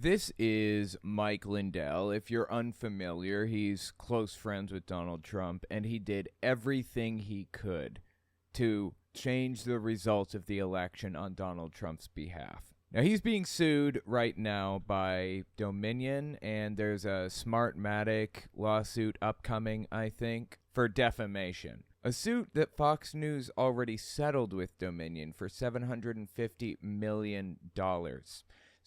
This is Mike Lindell. If you're unfamiliar, he's close friends with Donald Trump, and he did everything he could to change the results of the election on Donald Trump's behalf. Now, he's being sued right now by Dominion, and there's a Smartmatic lawsuit upcoming, I think, for defamation. A suit that Fox News already settled with Dominion for $750 million.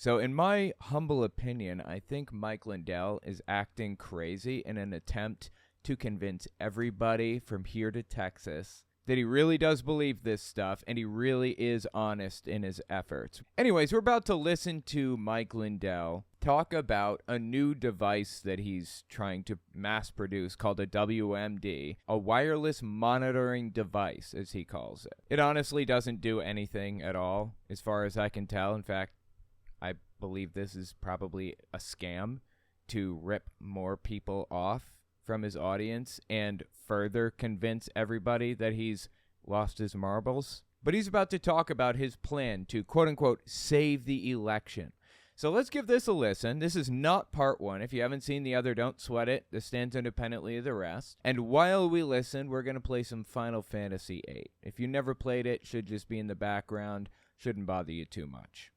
So in my humble opinion, I think Mike Lindell is acting crazy in an attempt to convince everybody from here to Texas that he really does believe this stuff and he really is honest in his efforts. Anyways, we're about to listen to Mike Lindell talk about a new device that he's trying to mass produce called a WMD, a wireless monitoring device, as he calls it. It honestly doesn't do anything at all, as far as I can tell. In fact, I believe this is probably a scam to rip more people off from his audience and further convince everybody that he's lost his marbles. But he's about to talk about his plan to, quote-unquote, save the election. So let's give this a listen. This is not part one. If you haven't seen the other, don't sweat it. This stands independently of the rest. And while we listen, we're going to play some Final Fantasy VIII. If you never played it, should just be in the background. Shouldn't bother you too much.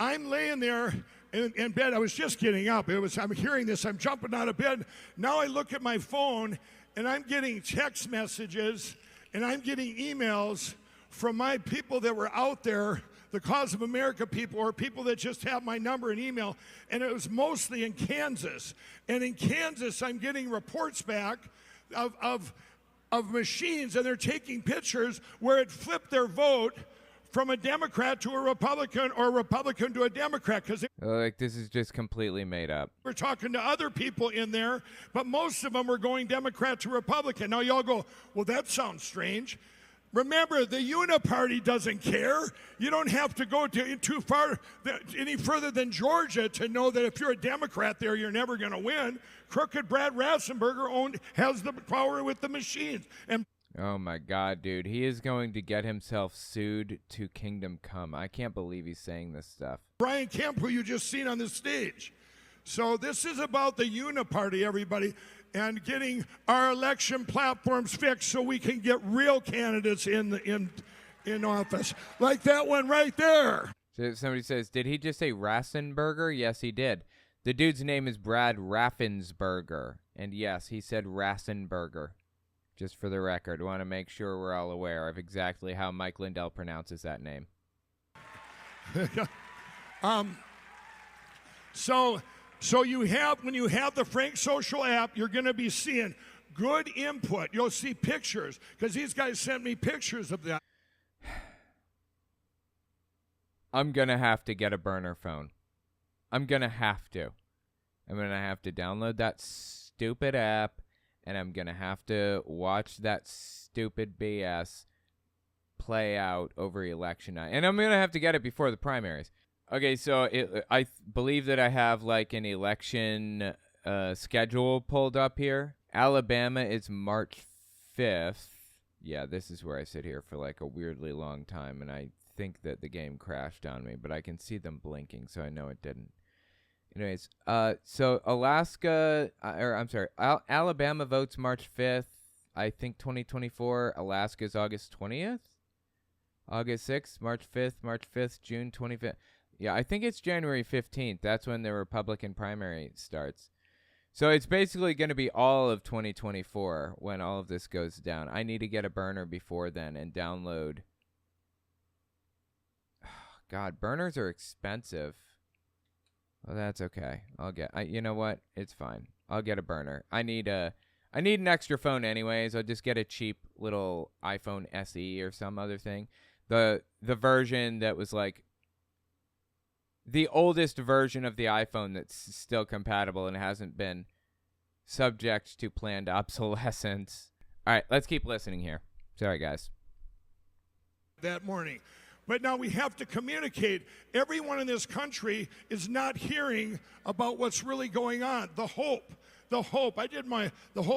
I'm laying there in bed. I was just getting up. I'm hearing this. I'm jumping out of bed. Now I look at my phone, and I'm getting text messages, and I'm getting emails from my people that were out there, the Cause of America people, or people that just have my number and email, and it was mostly in Kansas. And in Kansas, I'm getting reports back of machines, and they're taking pictures where it flipped their vote from a Democrat to a Republican or a Republican to a Democrat. Because like, this is just completely made up. We're talking to other people in there, but most of them were going Democrat to Republican. Now y'all go, well, that sounds strange. Remember, the Uniparty doesn't care. You don't have to go too far any further than Georgia to know that if you're a Democrat there, you're never going to win. Crooked Brad Rassenberger has the power with the machines. And oh my God, dude. He is going to get himself sued to kingdom come. I can't believe he's saying this stuff. Brian Kemp, who you just seen on the stage. So this is about the Uniparty, everybody, and getting our election platforms fixed so we can get real candidates in office. Like that one right there. So somebody says, did he just say Rassenberger? Yes, he did. The dude's name is Brad Raffensperger. And yes, he said Rassenberger. Just for the record, I want to make sure we're all aware of exactly how Mike Lindell pronounces that name. So you have, when you have the Frank Social app, you're going to be seeing good input. You'll see pictures, because these guys sent me pictures of that. I'm going to have to get a burner phone. I'm going to have to. I'm going to have to download that stupid app, and I'm going to have to watch that stupid BS play out over election night. And I'm going to have to get it before the primaries. Okay, so I believe that I have like an election schedule pulled up here. Alabama is March 5th. Yeah, this is where I sit here for like a weirdly long time, and I think that the game crashed on me, but I can see them blinking, so I know it didn't. Anyways, so Alabama votes March 5th, I think 2024. Alaska's August 20th? August 6th, March 5th, June 25th. Yeah, I think it's January 15th. That's when the Republican primary starts. So it's basically going to be all of 2024 when all of this goes down. I need to get a burner before then and download. God, burners are expensive. Well, that's okay. You know what? It's fine. I'll get a burner. I need an extra phone anyways. I'll just get a cheap little iPhone SE or some other thing. The version that was like the oldest version of the iPhone that's still compatible and hasn't been subject to planned obsolescence. All right, let's keep listening here. Sorry, guys. That morning. But now we have to communicate. Everyone in this country is not hearing about what's really going on. The hope. The whole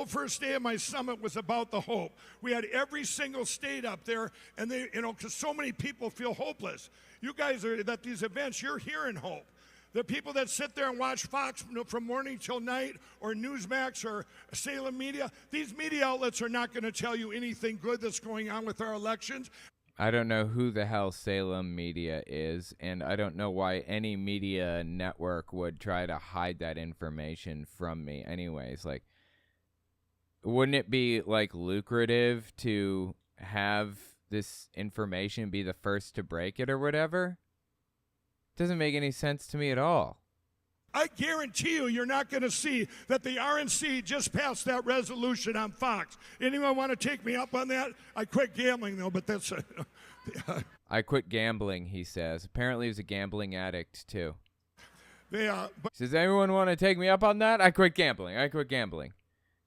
first day of my summit was about the hope. We had every single state up there, and because so many people feel hopeless. You guys are at these events, you're hearing hope. The people that sit there and watch Fox from morning till night, or Newsmax, or Salem Media, these media outlets are not going to tell you anything good that's going on with our elections. I don't know who the hell Salem Media is, and I don't know why any media network would try to hide that information from me anyways. Like, wouldn't it be, like, lucrative to have this information be the first to break it or whatever? Doesn't make any sense to me at all. I guarantee you're not going to see that the RNC just passed that resolution on Fox. Anyone want to take me up on that? I quit gambling, though, but that's... I quit gambling, he says. Apparently he's a gambling addict, too. Does anyone want to take me up on that? I quit gambling.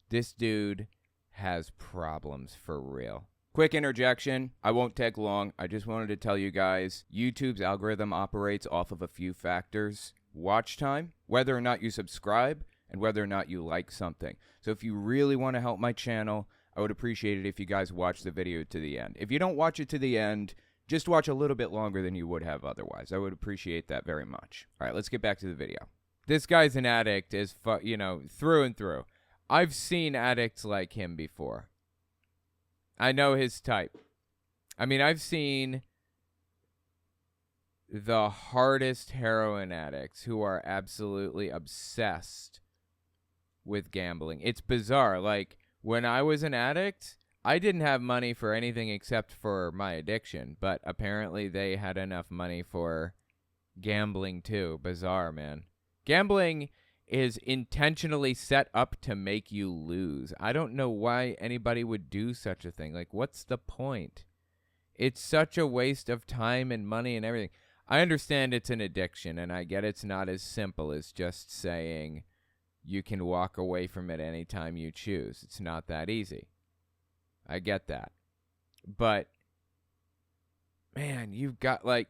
This dude has problems for real. Quick interjection. I won't take long. I just wanted to tell you guys, YouTube's algorithm operates off of a few factors. Watch time, whether or not you subscribe, and whether or not you like something. So if you really want to help my channel, I would appreciate it if you guys watch the video to the end. If you don't watch it to the end, just watch a little bit longer than you would have otherwise. I would appreciate that very much. All right, let's get back to the video. This guy's an addict, through and through. I've seen addicts like him before. I know his type. I mean, I've seen the hardest heroin addicts who are absolutely obsessed with gambling. It's bizarre. Like, when I was an addict, I didn't have money for anything except for my addiction, but apparently they had enough money for gambling too. Bizarre, man. Gambling is intentionally set up to make you lose. I don't know why anybody would do such a thing. Like, what's the point? It's such a waste of time and money and everything. I understand it's an addiction, and I get it's not as simple as just saying you can walk away from it anytime you choose. It's not that easy. I get that. But, man, you've got, like,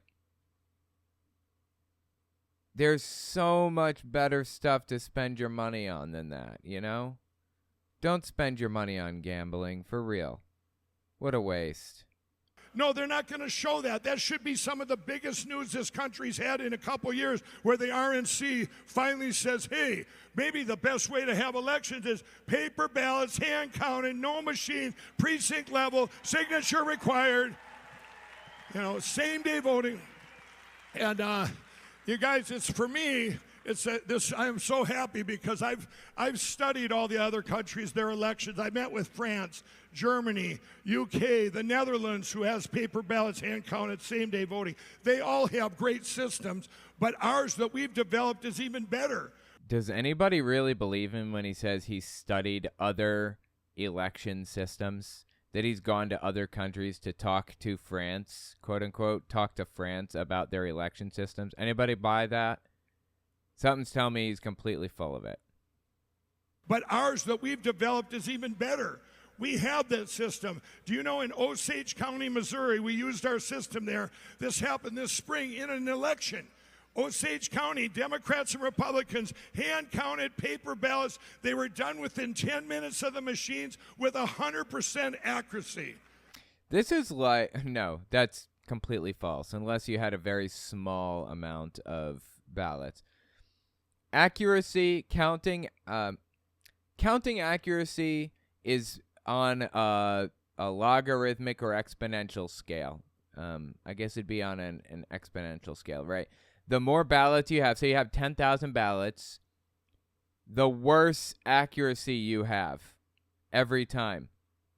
there's so much better stuff to spend your money on than that, you know? Don't spend your money on gambling, for real. What a waste. No, they're not going to show that. That should be some of the biggest news this country's had in a couple years, where the RNC finally says, hey, maybe the best way to have elections is paper ballots, hand counted, no machine, precinct level, signature required, same day voting. And you guys, it's for me. I am so happy because I've studied all the other countries, their elections. I met with France, Germany, UK, the Netherlands, who has paper ballots, hand counted, same day voting. They all have great systems, but ours that we've developed is even better. Does anybody really believe him when he says he studied other election systems? That he's gone to other countries to talk to France, quote unquote, talk to France about their election systems? Anybody buy that? Something's telling me he's completely full of it. But ours that we've developed is even better. We have that system. Do you know in Osage County, Missouri, we used our system there. This happened this spring in an election. Osage County, Democrats and Republicans, hand-counted paper ballots. They were done within 10 minutes of the machines with 100% accuracy. This is like, no, that's completely false, unless you had a very small amount of ballots. Accuracy, counting accuracy is on a logarithmic or exponential scale. I guess it'd be on an exponential scale, right? The more ballots you have, so you have 10,000 ballots, the worse accuracy you have every time.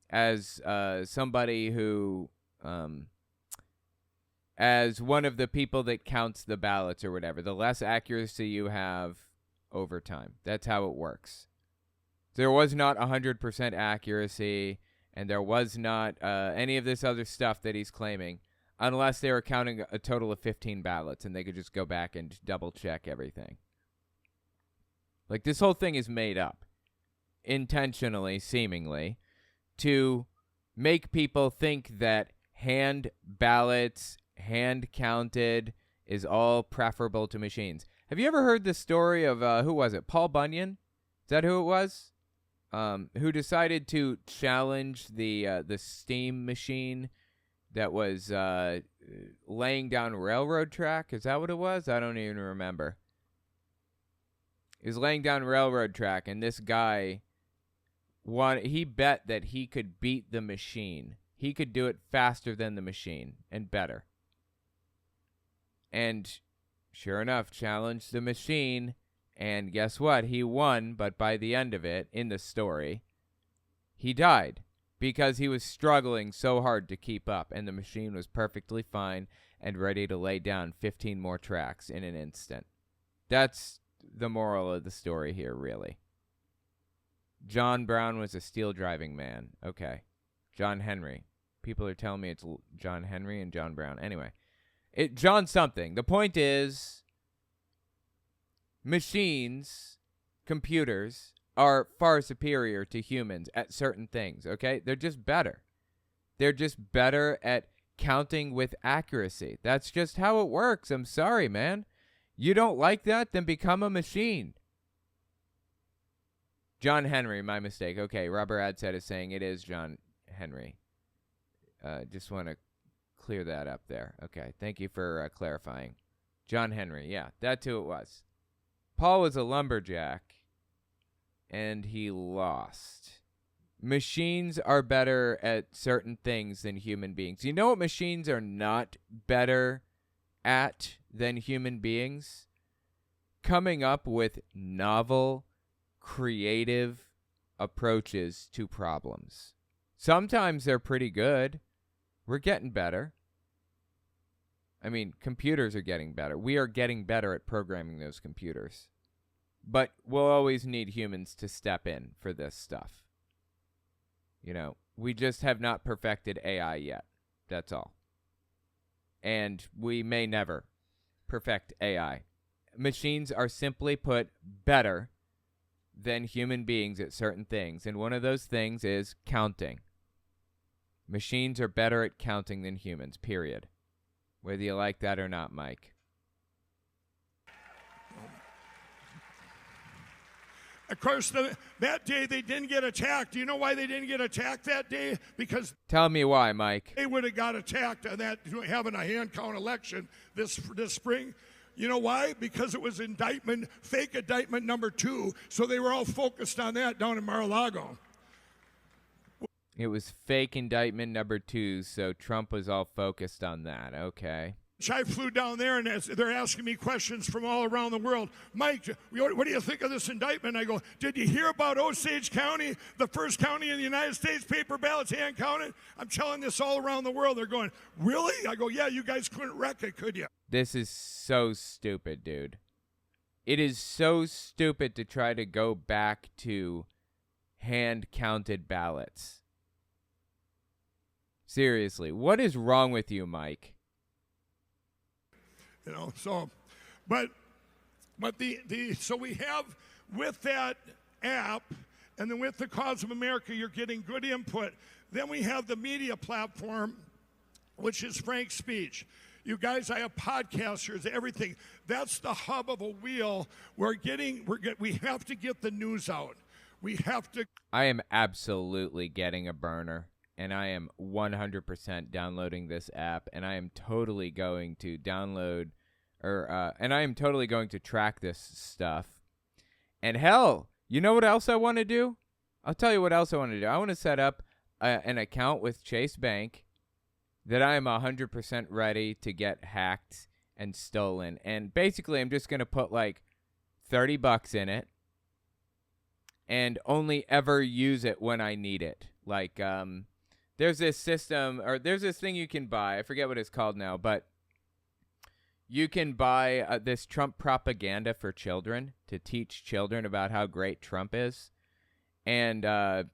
As somebody who, as one of the people that counts the ballots or whatever, the less accuracy you have over time. That's how it works. There was not 100% accuracy, and there was not any of this other stuff that he's claiming, unless they were counting a total of 15 ballots, and they could just go back and double-check everything. Like, this whole thing is made up, intentionally, seemingly, to make people think that hand ballots, hand-counted, is all preferable to machines. Have you ever heard the story of, who was it, Paul Bunyan? Is that who it was? Who decided to challenge the steam machine that was laying down railroad track? Is that what it was? I don't even remember. He was laying down railroad track, and this guy he bet that he could beat the machine. He could do it faster than the machine and better. And sure enough, challenged the machine, and guess what? He won, but by the end of it, in the story, he died because he was struggling so hard to keep up, and the machine was perfectly fine and ready to lay down 15 more tracks in an instant. That's the moral of the story here, really. John Brown was a steel driving man. Okay. John Henry. People are telling me it's John Henry and John Brown. Anyway, John something. The point is, machines, computers, are far superior to humans at certain things, okay? They're just better. They're just better at counting with accuracy. That's just how it works. I'm sorry, man. You don't like that? Then become a machine. John Henry, my mistake. Okay, Robert Adset is saying it is John Henry. Just want to clear that up there. Okay, thank you for clarifying. John Henry, yeah, that's who it was. Paul was a lumberjack, and he lost. Machines are better at certain things than human beings. You know what machines are not better at than human beings? Coming up with novel, creative approaches to problems. Sometimes they're pretty good. We're getting better. I mean, computers are getting better. We are getting better at programming those computers. But we'll always need humans to step in for this stuff. You know, we just have not perfected AI yet. That's all. And we may never perfect AI. Machines are simply put better than human beings at certain things. And one of those things is counting. Machines are better at counting than humans, period. Whether you like that or not, Mike. Of course, that day they didn't get attacked. Do you know why they didn't get attacked that day? Because tell me why, Mike. They would have got attacked on that having a hand count election this spring. You know why? Because it was fake indictment number 2. So they were all focused on that down in Mar-a-Lago. It was fake indictment number 2, so Trump was all focused on that. Okay. I flew down there, and they're asking me questions from all around the world. Mike, what do you think of this indictment? I go, did you hear about Osage County, the first county in the United States, paper ballots hand counted? I'm telling this all around the world. They're going, really? I go, yeah, you guys couldn't wreck it, could you? This is so stupid, dude. It is so stupid to try to go back to hand-counted ballots. Seriously, what is wrong with you, Mike? You know, so, but so we have with that app, and then with the Cause of America, you're getting good input. Then we have the media platform, which is Frank's speech. You guys, I have podcasters, everything. That's the hub of a wheel. We have to get the news out. We have to. I am absolutely getting a burner. And I am 100% downloading this app, and I am totally going to download, and I am totally going to track this stuff. And hell, you know what else I want to do? I'll tell you what else I want to do. I want to set up an account with Chase Bank that I am 100% ready to get hacked and stolen. And basically, I'm just going to put like $30 in it and only ever use it when I need it. Like, there's this system, or there's this thing you can buy. I forget what it's called now, but you can buy this Trump propaganda for children to teach children about how great Trump is. And, God,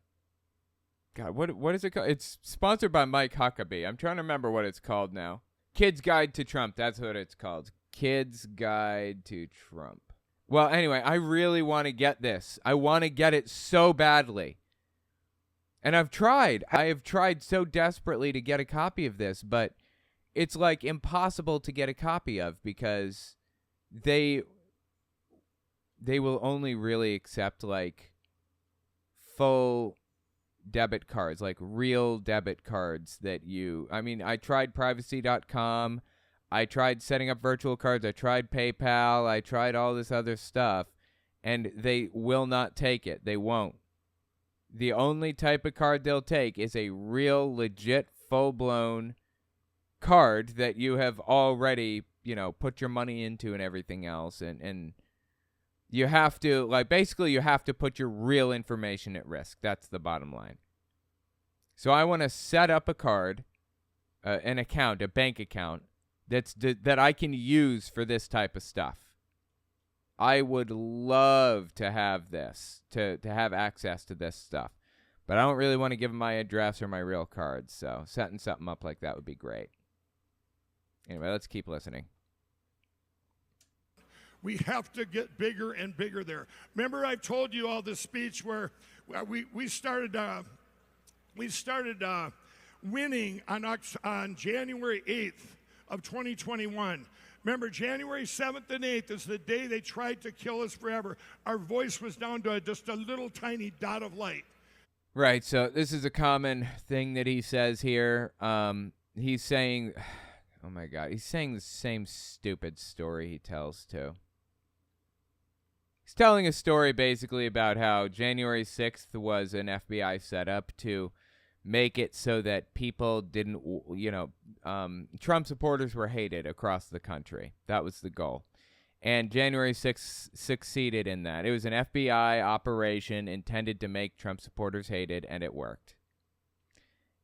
what is it called? It's sponsored by Mike Huckabee. I'm trying to remember what it's called now. Kid's Guide to Trump. That's what it's called. Kid's Guide to Trump. Well, anyway, I really want to get this. I want to get it so badly. And I've tried. I have tried so desperately to get a copy of this, but it's like impossible to get a copy of because they will only really accept like full debit cards, like real debit cards that I tried privacy.com. I tried setting up virtual cards. I tried PayPal. I tried all this other stuff. and they will not take it. They won't. The only type of card they'll take is a real, legit, full-blown card that you have already, put your money into and everything else. And you have to, basically you have to put your real information at risk. That's the bottom line. So I want to set up a card, an account, a bank account, that I can use for this type of stuff. I would love to have this, to have access to this stuff. But I don't really want to give them my address or my real cards, so setting something up like that would be great. Anyway, let's keep listening. We have to get bigger and bigger there. Remember, I told you all this speech where we started winning on January 8th of 2021. Remember, January 7th and 8th is the day they tried to kill us forever. Our voice was down to just a little tiny dot of light. Right, so this is a common thing that he says here. He's saying, oh my God, he's saying the same stupid story he tells too. He's telling a story basically about how January 6th was an FBI setup to make it so that people didn't, Trump supporters were hated across the country. That was the goal. And January 6th succeeded in that. It was an FBI operation intended to make Trump supporters hated, and it worked.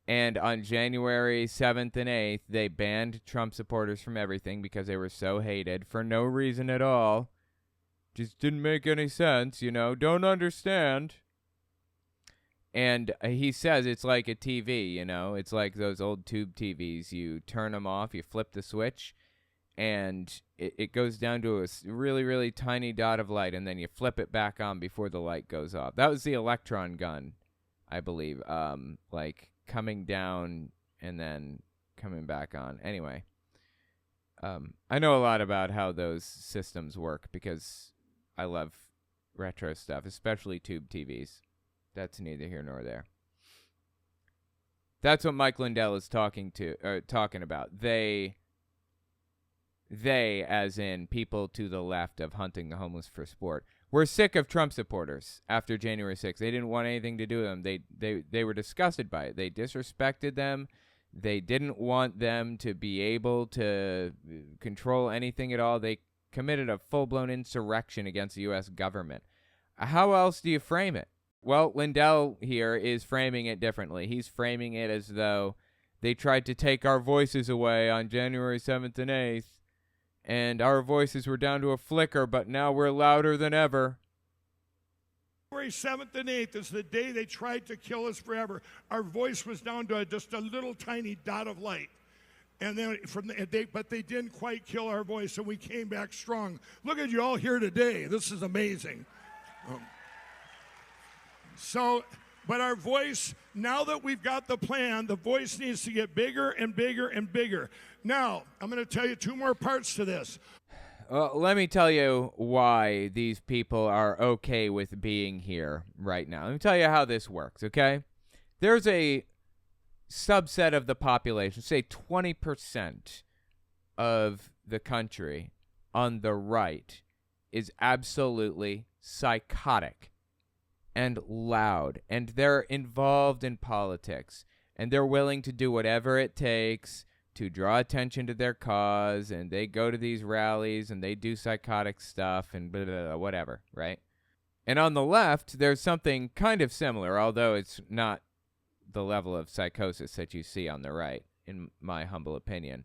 And on January 7th and 8th, they banned Trump supporters from everything because they were so hated for no reason at all. Just didn't make any sense, don't understand. And he says it's like a TV, it's like those old tube TVs. You turn them off, you flip the switch, and it goes down to a really, really tiny dot of light, and then you flip it back on before the light goes off. That was the electron gun, I believe, coming down and then coming back on. Anyway, I know a lot about how those systems work because I love retro stuff, especially tube TVs. That's neither here nor there. That's what Mike Lindell is talking about. They, as in people to the left of hunting the homeless for sport, were sick of Trump supporters after January 6th. They didn't want anything to do with them. They were disgusted by it. They disrespected them. They didn't want them to be able to control anything at all. They committed a full-blown insurrection against the U.S. government. How else do you frame it? Well, Lindell here is framing it differently. He's framing it as though they tried to take our voices away on January 7th and 8th, and our voices were down to a flicker, but now we're louder than ever. January 7th and 8th is the day they tried to kill us forever. Our voice was down to just a little tiny dot of light. And then but they didn't quite kill our voice, and we came back strong. Look at you all here today. This is amazing. But our voice, now that we've got the plan, the voice needs to get bigger and bigger and bigger. Now, I'm going to tell you two more parts to this. Well, let me tell you why these people are okay with being here right now. Let me tell you how this works, okay? There's a subset of the population, say 20% of the country on the right, is absolutely psychotic and loud, and they're involved in politics, and they're willing to do whatever it takes to draw attention to their cause, and they go to these rallies, and they do psychotic stuff, and blah, blah, blah, whatever, right? And on the left, there's something kind of similar, although it's not the level of psychosis that you see on the right, in my humble opinion.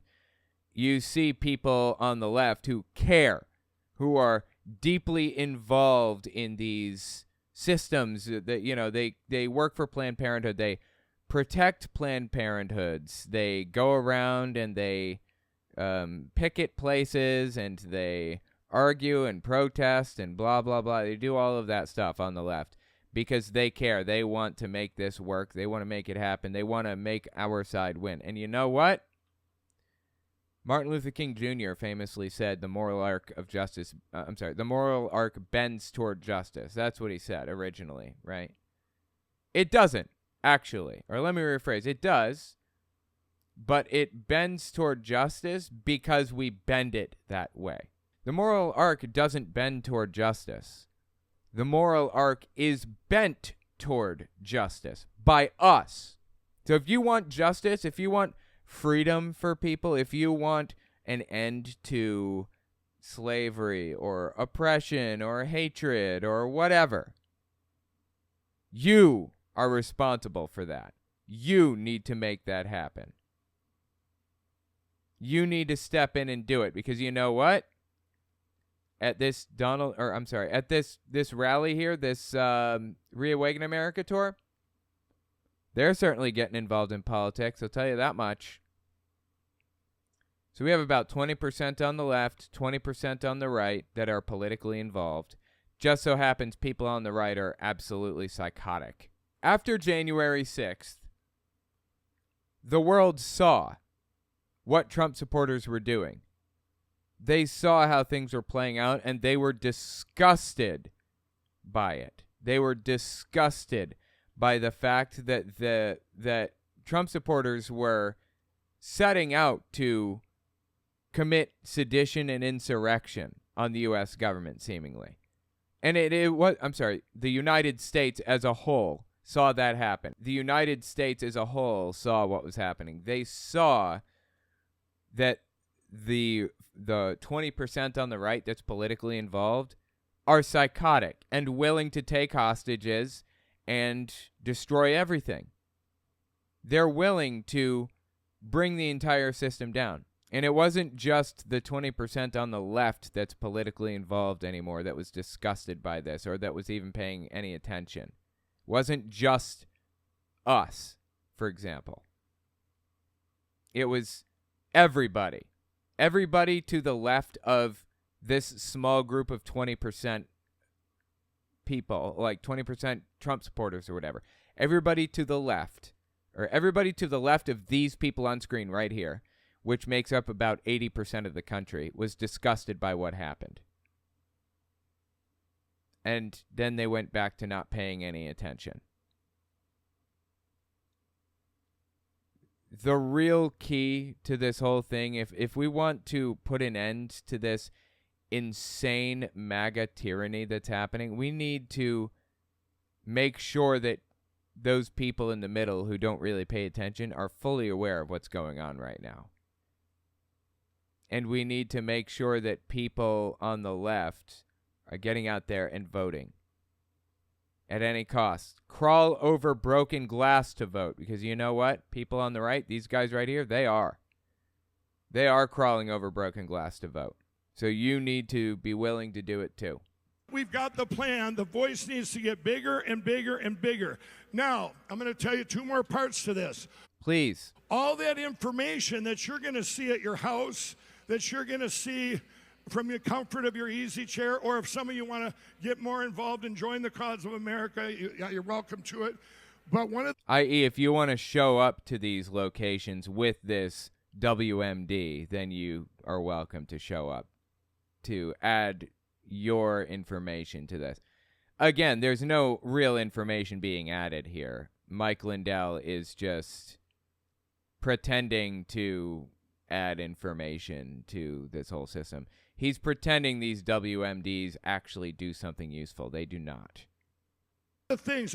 You see people on the left who care, who are deeply involved in these systems that, they work for Planned Parenthood. They protect Planned Parenthoods. They go around and they picket places, and they argue and protest and blah, blah, blah. They do all of that stuff on the left because they care. They want to make this work. They want to make it happen. They want to make our side win. And you know what? Martin Luther King Jr. famously said the moral arc of justice, the moral arc bends toward justice. That's what he said originally, right? It doesn't, actually. Or let me rephrase, it does, but it bends toward justice because we bend it that way. The moral arc doesn't bend toward justice. The moral arc is bent toward justice by us. So if you want justice, if you want freedom for people, if you want an end to slavery or oppression or hatred or whatever, you are responsible for that. You need to make that happen. You need to step in and do it, because you know what? At this this rally here, this Reawaken America tour, they're certainly getting involved in politics, I'll tell you that much. So we have about 20% on the left, 20% on the right that are politically involved. Just so happens people on the right are absolutely psychotic. After January 6th, the world saw what Trump supporters were doing. They saw how things were playing out, and they were disgusted by it. They were disgusted by the fact that Trump supporters were setting out to commit sedition and insurrection on the U.S. government, seemingly. And the United States as a whole saw that happen. The United States as a whole saw what was happening. They saw that the 20% on the right that's politically involved are psychotic and willing to take hostages and destroy everything. They're willing to bring the entire system down. And it wasn't just the 20% on the left that's politically involved anymore that was disgusted by this or that was even paying any attention. It wasn't just us, for example. It was everybody. Everybody to the left of this small group of 20% people, like 20% Trump supporters or whatever. Everybody to the left, or everybody to the left of these people on screen right here, which makes up about 80% of the country, was disgusted by what happened. And then they went back to not paying any attention. The real key to this whole thing, if we want to put an end to this insane MAGA tyranny that's happening, we need to make sure that those people in the middle who don't really pay attention are fully aware of what's going on right now. And we need to make sure that people on the left are getting out there and voting at any cost. Crawl over broken glass to vote, because you know what? People on the right, these guys right here, they are crawling over broken glass to vote. So you need to be willing to do it too. We've got the plan. The voice needs to get bigger and bigger and bigger. Now, I'm going to tell you two more parts to this. Please. All that information that you're going to see at your house, that you're going to see from the comfort of your easy chair, or if some of you want to get more involved and join the cause of America, you're welcome to it. But i.e., if you want to show up to these locations with this WMD, then you are welcome to show up to add your information to this. Again, there's no real information being added here. Mike Lindell is just pretending to add information to this whole system. He's pretending these WMDs actually do something useful. They do not.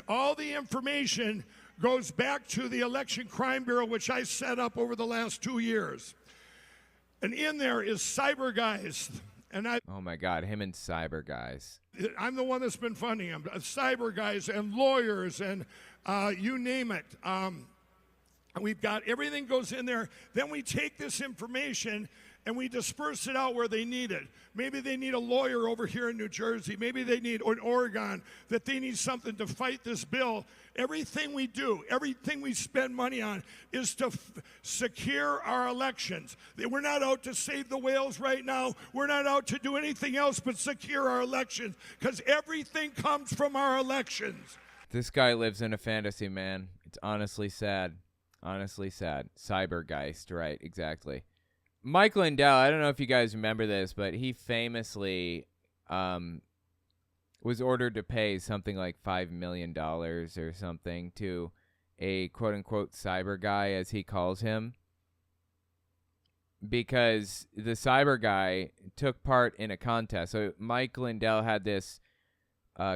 All the information goes back to the Election Crime Bureau, which I set up over the last 2 years. And in there is cyber guys. Oh my God, him and cyber guys. I'm the one that's been funding them. Cyber guys and lawyers and you name it. We've got everything goes in there. Then we take this information and we disperse it out where they need it. Maybe they need a lawyer over here in New Jersey. Maybe they need, or in Oregon, that they need something to fight this bill. Everything we do, everything we spend money on is to secure our elections. We're not out to save the whales right now. We're not out to do anything else but secure our elections, because everything comes from our elections. This guy lives in a fantasy, man. It's honestly sad. Honestly sad. Cybergeist, right, exactly. Mike Lindell, I don't know if you guys remember this, but he famously was ordered to pay something like $5 million or something to a quote-unquote cyber guy, as he calls him, because the cyber guy took part in a contest. So Mike Lindell had this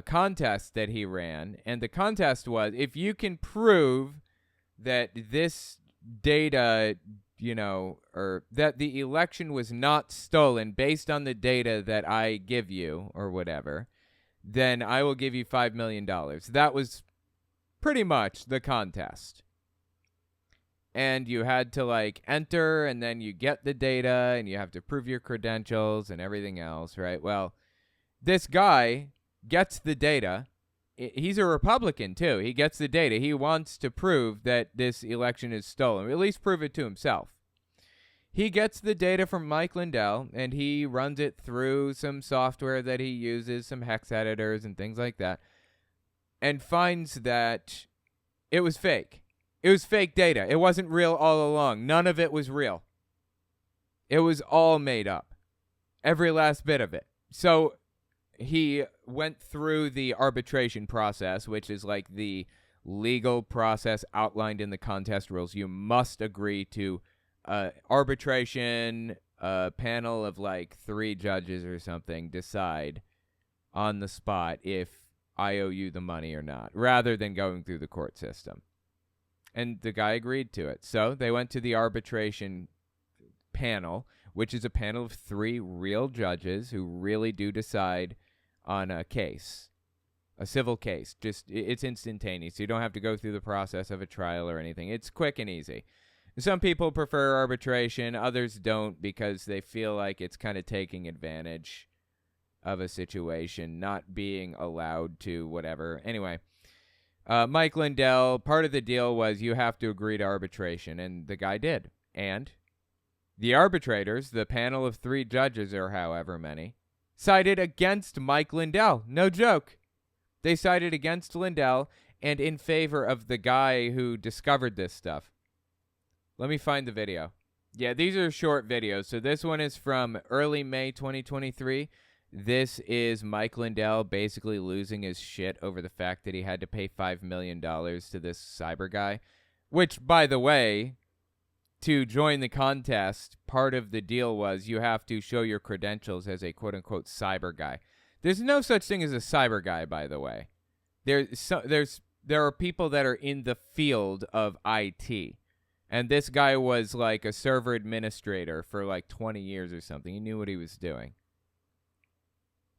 contest that he ran. And the contest was, if you can prove that this data, or that the election was not stolen based on the data that I give you or whatever, then I will give you $5 million. That was pretty much the contest. And you had to enter, and then you get the data, and you have to prove your credentials and everything else, right? Well, this guy gets the data. He's a Republican, too. He gets the data. He wants to prove that this election is stolen, or at least prove it to himself. He gets the data from Mike Lindell, and he runs it through some software that he uses, some hex editors and things like that, and finds that it was fake. It was fake data. It wasn't real all along. None of it was real. It was all made up. Every last bit of it. So he went through the arbitration process, which is like the legal process outlined in the contest rules. You must agree to arbitration. A panel of 3 judges or something decide on the spot if I owe you the money or not, rather than going through the court system. And the guy agreed to it. So they went to the arbitration panel, which is a panel of 3 real judges who really do decide on a case, a civil case. Just it's instantaneous. You don't have to go through the process of a trial or anything. It's quick and easy. Some people prefer arbitration. Others don't because they feel like it's kind of taking advantage of a situation, not being allowed to whatever. Anyway. Mike Lindell, part of the deal was you have to agree to arbitration, and the guy did. And the arbitrators, the panel of 3 judges or however many, sided against Mike Lindell. No joke. They sided against Lindell and in favor of the guy who discovered this stuff. Let me find the video. Yeah, these are short videos. So this one is from early May 2023. This is Mike Lindell basically losing his shit over the fact that he had to pay $5 million to this cyber guy, which, by the way, to join the contest, part of the deal was you have to show your credentials as a quote-unquote cyber guy. There's no such thing as a cyber guy, by the way. There are people that are in the field of IT, and this guy was like a server administrator for 20 years or something. He knew what he was doing.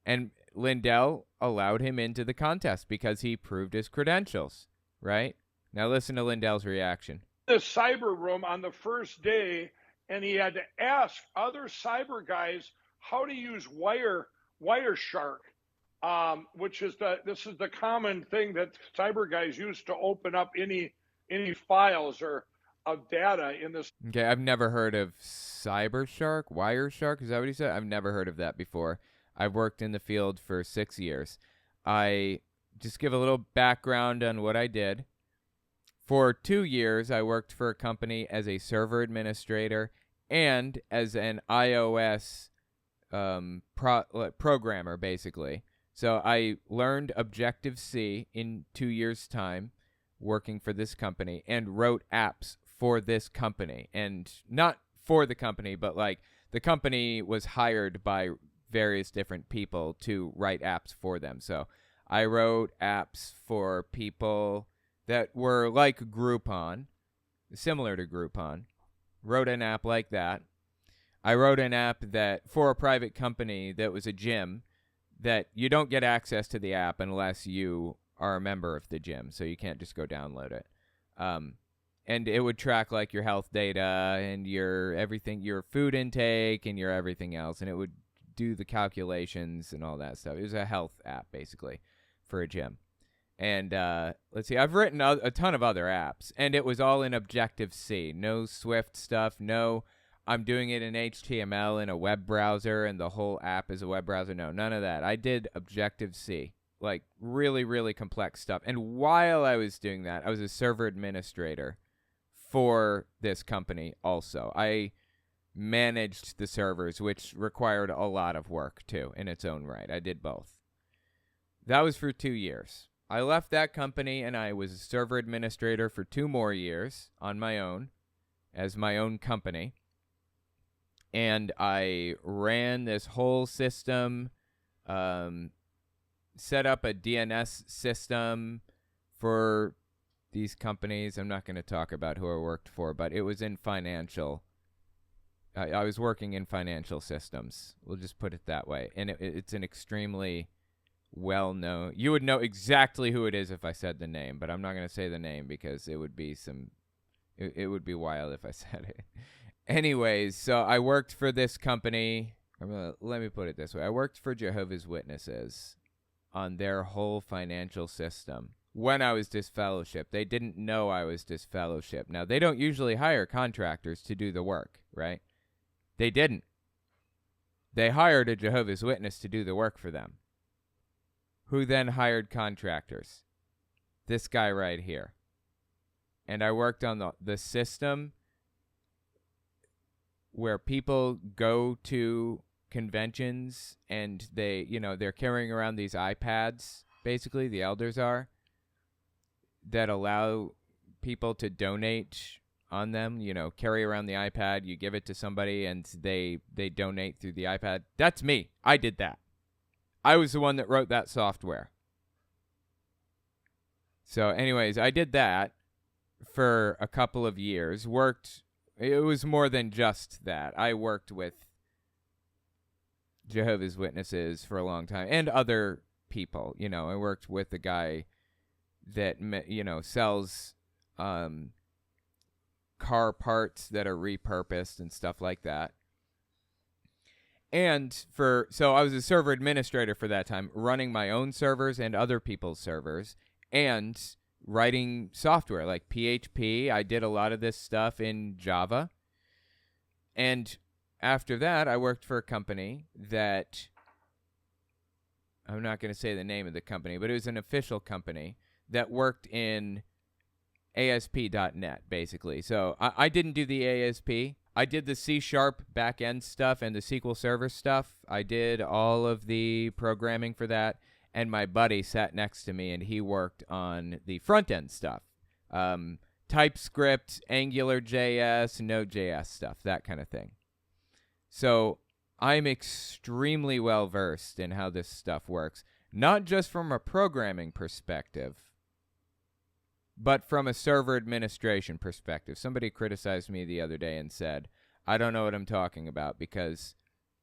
And Lindell allowed him into the contest because he proved his credentials, right? Now listen to Lindell's reaction. The cyber room on the first day, and he had to ask other cyber guys how to use Wireshark, which is this is the common thing that cyber guys use to open up any files or of data in this. Okay, I've never heard of Cybershark, Wireshark. Is that what he said? I've never heard of that before. I've worked in the field for 6 years. I just give a little background on what I did. For 2 years, I worked for a company as a server administrator and as an iOS programmer, basically. So I learned Objective-C in 2 years' time working for this company and wrote apps for this company. And not for the company, but the company was hired by various different people to write apps for them. So I wrote apps for people that were like Groupon, similar to Groupon. Wrote an app like that. I wrote an app that for a private company that was a gym that you don't get access to the app unless you are a member of the gym, so you can't just go download it. And it would track your health data and your everything, your food intake and your everything else, and it would do the calculations and all that stuff. It was a health app, basically, for a gym. And let's see, I've written a ton of other apps, and it was all in Objective-C. No Swift stuff, no I'm doing it in HTML in a web browser, and the whole app is a web browser. No, none of that. I did Objective-C, really, really complex stuff. And while I was doing that, I was a server administrator for this company also. I managed the servers, which required a lot of work, too, in its own right. I did both. That was for 2 years. I left that company, and I was a server administrator for 2 more years on my own, as my own company. And I ran this whole system, set up a DNS system for these companies. I'm not going to talk about who I worked for, but it was in financial. I was working in financial systems. We'll just put it that way. And it's an extremely well-known. You would know exactly who it is if I said the name, but I'm not going to say the name because it would be it would be wild if I said it. Anyways, so I worked for this company. Let me put it this way. I worked for Jehovah's Witnesses on their whole financial system when I was disfellowshipped. They didn't know I was disfellowshipped. Now, they don't usually hire contractors to do the work, right? They didn't. They hired a Jehovah's Witness to do the work for them, who then hired contractors. This guy right here. And I worked on the system where people go to conventions and they're carrying around these iPads, basically, the elders are, that allow people to donate on them, carry around the iPad, you give it to somebody and they donate through the iPad. That's me. I did that. I was the one that wrote that software. So anyways, I did that for a couple of years. It was more than just that. I worked with Jehovah's Witnesses for a long time and other people. I worked with a guy that, sells car parts that are repurposed and stuff like that. So I was a server administrator for that time, running my own servers and other people's servers and writing software like PHP. I did a lot of this stuff in Java. And after that, I worked for a company that, I'm not going to say the name of the company, but it was an official company that worked in ASP.NET, basically. So I didn't do the ASP. I did the C# backend stuff and the SQL Server stuff. I did all of the programming for that. And my buddy sat next to me, and he worked on the front-end stuff. TypeScript, AngularJS, Node.js stuff, that kind of thing. So I'm extremely well-versed in how this stuff works, not just from a programming perspective, but from a server administration perspective. Somebody criticized me the other day and said, I don't know what I'm talking about because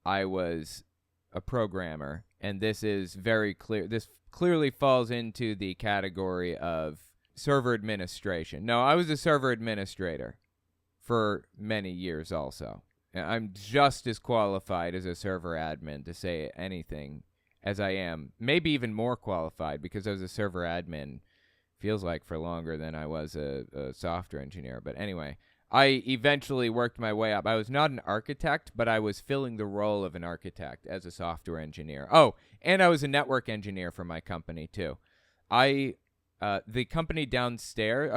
I was a programmer, and this is very clear. This clearly falls into the category of server administration. No, I was a server administrator for many years also. I'm just as qualified as a server admin to say anything as I am, maybe even more qualified because I was a server admin, feels like, for longer than I was a software engineer. But anyway, I eventually worked my way up. I was not an architect, but I was filling the role of an architect as a software engineer. Oh, and I was a network engineer for my company too. The company downstairs,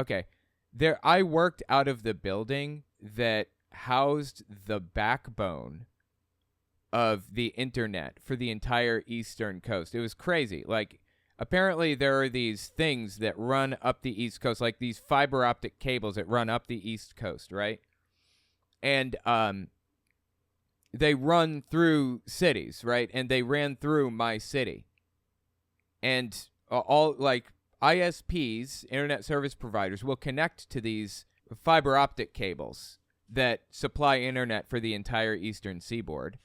I worked out of the building that housed the backbone of the internet for the entire Eastern Coast. It was crazy. Like, apparently there are these things that run up the East Coast, like these fiber optic cables that run up the East Coast, right? And they run through cities, right? And they ran through my city. And all, like, ISPs, internet service providers, will connect to these fiber optic cables that supply internet for the entire Eastern Seaboard.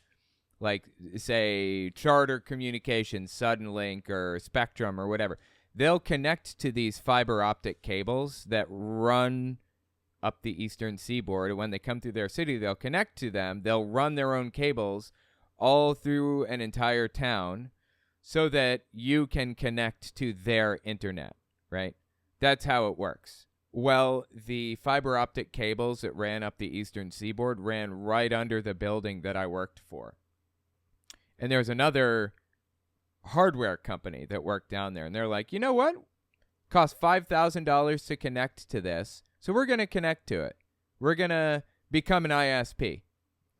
Like, say, Charter Communications, Suddenlink, or Spectrum, or whatever. They'll connect to these fiber optic cables that run up the Eastern Seaboard. And when they come through their city, they'll connect to them. They'll run their own cables all through an entire town so that you can connect to their internet, right? That's how it works. Well, the fiber optic cables that ran up the Eastern Seaboard ran right under the building that I worked for. And there's another hardware company that worked down there. And they're like, you know what? Cost $5,000 to connect to this. So we're going to connect to it. We're going to become an ISP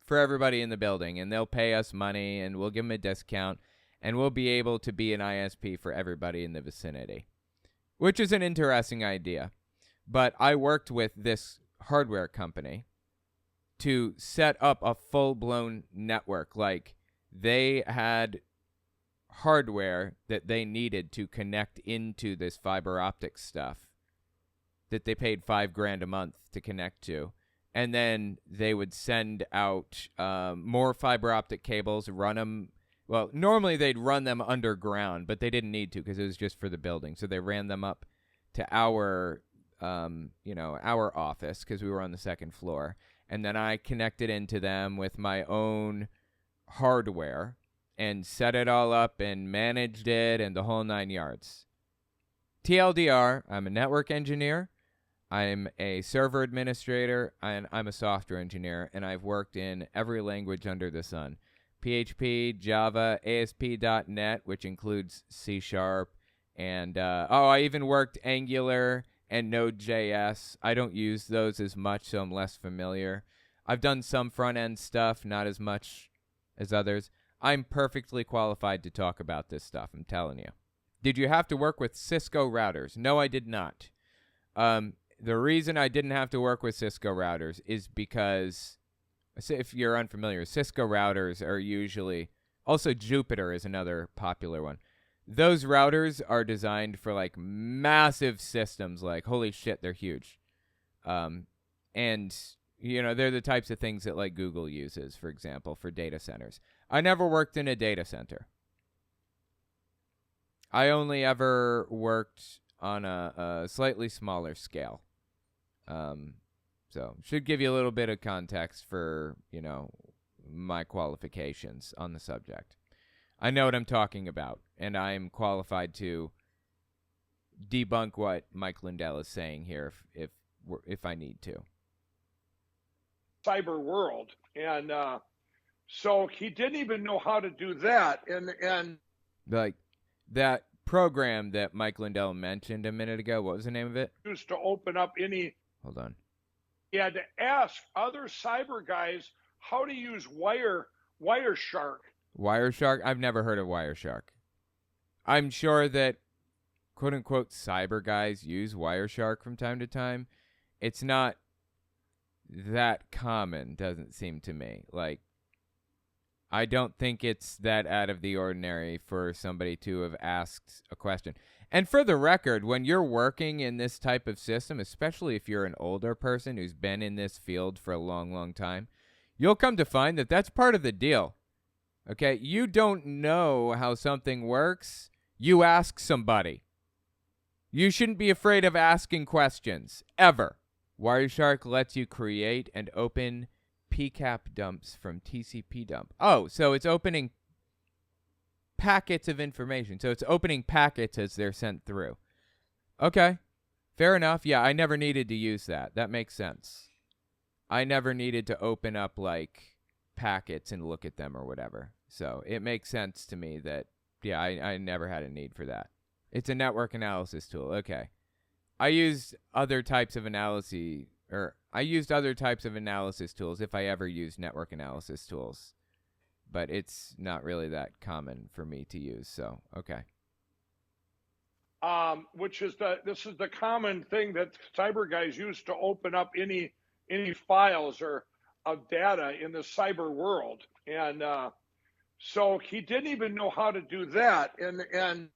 for everybody in the building. And they'll pay us money and we'll give them a discount. And we'll be able to be an ISP for everybody in the vicinity. Which is an interesting idea. But I worked with this hardware company to set up a full-blown network. Like, they had hardware that they needed to connect into this fiber optic stuff that they paid $5,000 a month to connect to. And then they would send out more fiber optic cables, run them. Well, normally they'd run them underground, but they didn't need to because it was just for the building. So they ran them up to our office because we were on the second floor. And then I connected into them with my own hardware and set it all up and managed it and the whole 9 yards. TLDR, I'm a network engineer. I'm a server administrator, and I'm a software engineer, and I've worked in every language under the sun. PHP, Java, ASP.NET, which includes C#, and I even worked Angular and Node.js. I don't use those as much, so I'm less familiar. I've done some front-end stuff, not as much as others. I'm perfectly qualified to talk about this stuff, I'm telling you. Did you have to work with Cisco routers? No, I did not. The reason I didn't have to work with Cisco routers is because, if you're unfamiliar, Cisco routers are usually, also Jupiter is another popular one. Those routers are designed for like massive systems, like holy shit, they're huge. And, they're the types of things that like Google uses, for example, for data centers. I never worked in a data center. I only ever worked on a slightly smaller scale. So should give you a little bit of context for, my qualifications on the subject. I know what I'm talking about, and I'm qualified to debunk what Mike Lindell is saying here if I need to. Cyber world. And so he didn't even know how to do that. And like that program that Mike Lindell mentioned a minute ago, what was the name of it? Used to open up any. Hold on. He had to ask other cyber guys how to use Wireshark. Wireshark? I've never heard of Wireshark. I'm sure that quote-unquote cyber guys use Wireshark from time to time. It's not that common, doesn't seem to me. Like, I don't think it's that out of the ordinary for somebody to have asked a question. And for the record, when you're working in this type of system, especially if you're an older person who's been in this field for a long, long time, you'll come to find that that's part of the deal. Okay? You don't know how something works. You ask somebody. You shouldn't be afraid of asking questions, ever. Wireshark lets you create and open PCAP dumps from TCP dump. Oh, so it's opening packets of information. So it's opening packets as they're sent through. Okay, fair enough. Yeah, I never needed to use that. That makes sense. I never needed to open up, like, packets and look at them or whatever. So it makes sense to me that, yeah, I never had a need for that. It's a network analysis tool. Okay. I used other types of analysis tools if I ever used network analysis tools. But it's not really that common for me to use, so okay. This is the common thing that cyber guys use to open up any files or of data in the cyber world. And so he didn't even know how to do that. And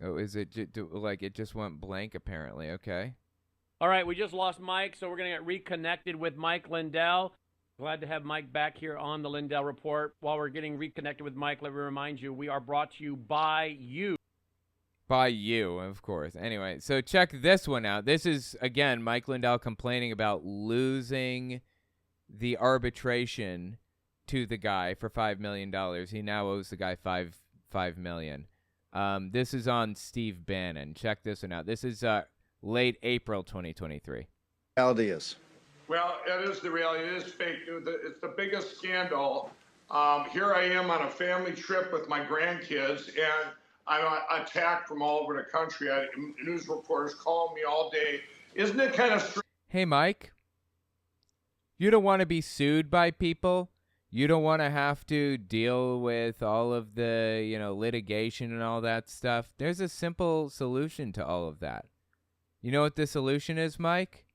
oh, is it like it just went blank apparently? Okay. All right, we just lost Mike, so we're going to get reconnected with Mike Lindell. Glad to have Mike back here on the Lindell Report. While we're getting reconnected with Mike, let me remind you, we are brought to you by you. By you, of course. Anyway, so check this one out. This is, again, Mike Lindell complaining about losing the arbitration to the guy for $5 million. He now owes the guy $5 million. This is on Steve Bannon. Check this one out. This is late April 2023. Reality is. Well, it is the reality. It is fake news. It's the biggest scandal. Here I am on a family trip with my grandkids, and I'm attacked from all over the country. News reporters call me all day. Isn't it kind of strange? Hey, Mike. You don't want to be sued by people. You don't want to have to deal with all of the, litigation and all that stuff. There's a simple solution to all of that. You know what the solution is, Mike?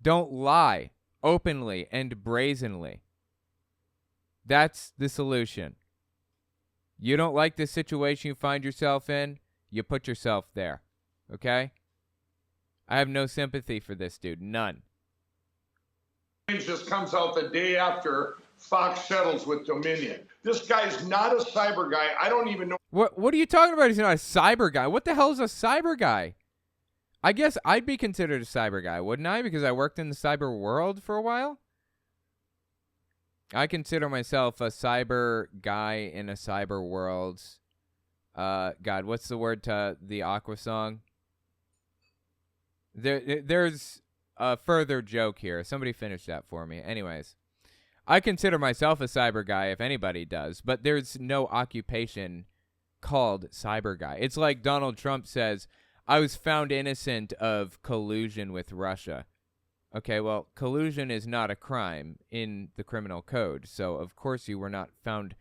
Don't lie openly and brazenly. That's the solution. You don't like the situation you find yourself in, you put yourself there. Okay? I have no sympathy for this dude. None. Just comes out the day after Fox settles with Dominion. This guy's not a cyber guy. I don't even know. What are you talking about? He's not a cyber guy. What the hell is a cyber guy? I guess I'd be considered a cyber guy, wouldn't I? Because I worked in the cyber world for a while. I consider myself a cyber guy in a cyber world. God, what's the word to the Aqua song? There's a further joke here. Somebody finish that for me. Anyways, I consider myself a cyber guy if anybody does, but there's no occupation called cyber guy. It's like Donald Trump says, I was found innocent of collusion with Russia. Okay, well, collusion is not a crime in the criminal code, so of course you were not found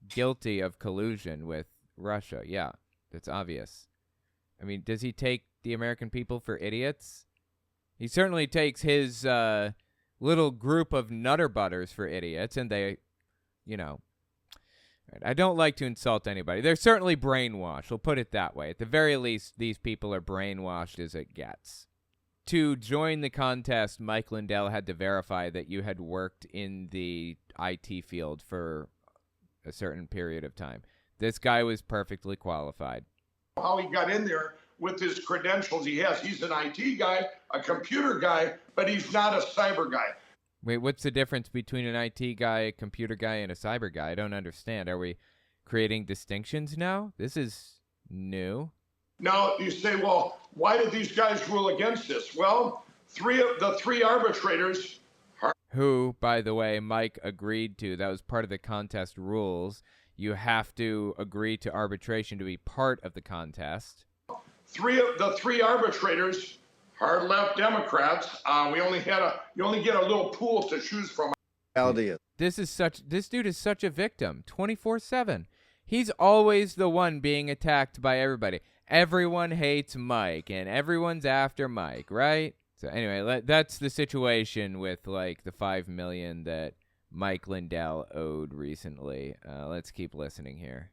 guilty of collusion with Russia. Yeah, that's obvious. I mean, does he take the American people for idiots? He certainly takes his little group of nutter butters for idiots, and they, you know, I don't like to insult anybody. They're certainly brainwashed. We'll put it that way. At the very least, these people are brainwashed as it gets. To join the contest, Mike Lindell had to verify that you had worked in the IT field for a certain period of time. This guy was perfectly qualified. How he got in there with his credentials he has. He's an IT guy, a computer guy, but he's not a cyber guy. Wait, what's the difference between an IT guy, a computer guy, and a cyber guy? I don't understand. Are we creating distinctions now? This is new. Now you say, well, why did these guys rule against this? Well, the three arbitrators who, by the way, Mike agreed to. That was part of the contest rules. You have to agree to arbitration to be part of the contest. The three arbitrators, hard left Democrats. You only get a little pool to choose from. This dude is such a victim, 24/7. He's always the one being attacked by everybody. Everyone hates Mike, and everyone's after Mike, right? So anyway, that's the situation with like the $5 million that Mike Lindell owed recently. Let's keep listening here.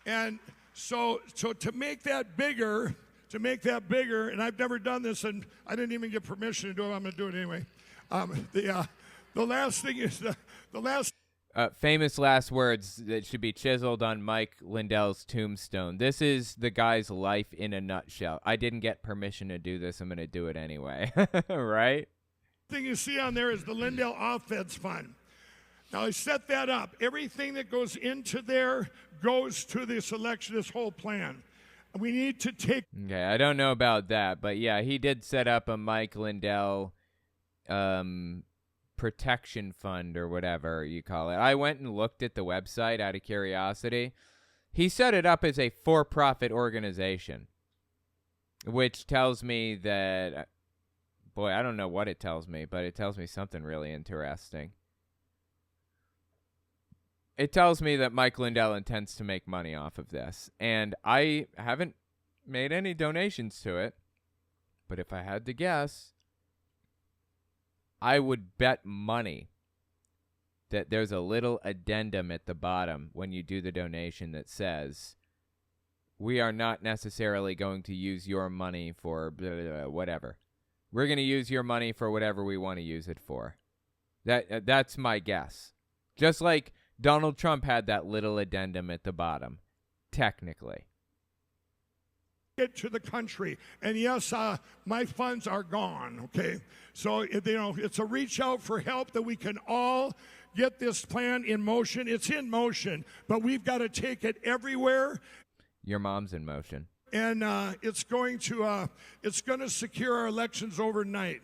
And so to make that bigger, and I've never done this, and I didn't even get permission to do it. I'm going to do it anyway. The last thing is the last. Famous last words that should be chiseled on Mike Lindell's tombstone. This is the guy's life in a nutshell. I didn't get permission to do this. I'm going to do it anyway. Right? The thing you see on there is the Lindell Offense Fund. Now, I set that up. Everything that goes into there goes to this election, this whole plan. We need to take... Okay, I don't know about that, but yeah, he did set up a Mike Lindell protection fund or whatever you call it. I went and looked at the website out of curiosity. He set it up as a for-profit organization, which tells me that, boy, I don't know what it tells me, but it tells me something really interesting. It tells me that Mike Lindell intends to make money off of this, and I haven't made any donations to it, but if I had to guess, I would bet money that there's a little addendum at the bottom when you do the donation that says, we are not necessarily going to use your money for blah, blah, blah, whatever. We're going to use your money for whatever we want to use it for. That's my guess. Just like Donald Trump had that little addendum at the bottom, technically. Get to the country, and yes, my funds are gone. Okay, so it's a reach out for help that we can all get this plan in motion. It's in motion, but we've got to take it everywhere. Your mom's in motion, and it's going to secure our elections overnight.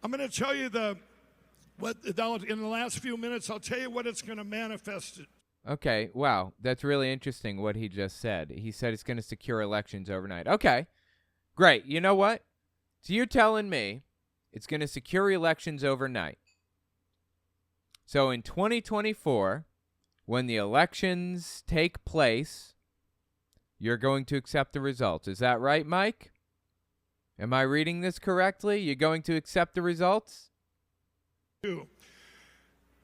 I'm going to tell you in the last few minutes. I'll tell you what it's going to manifest. Okay, wow, that's really interesting what he just said. He said it's going to secure elections overnight. Okay, great. You know what? So you're telling me it's going to secure elections overnight. So in 2024, when the elections take place, you're going to accept the results. Is that right, Mike? Am I reading this correctly? You're going to accept the results?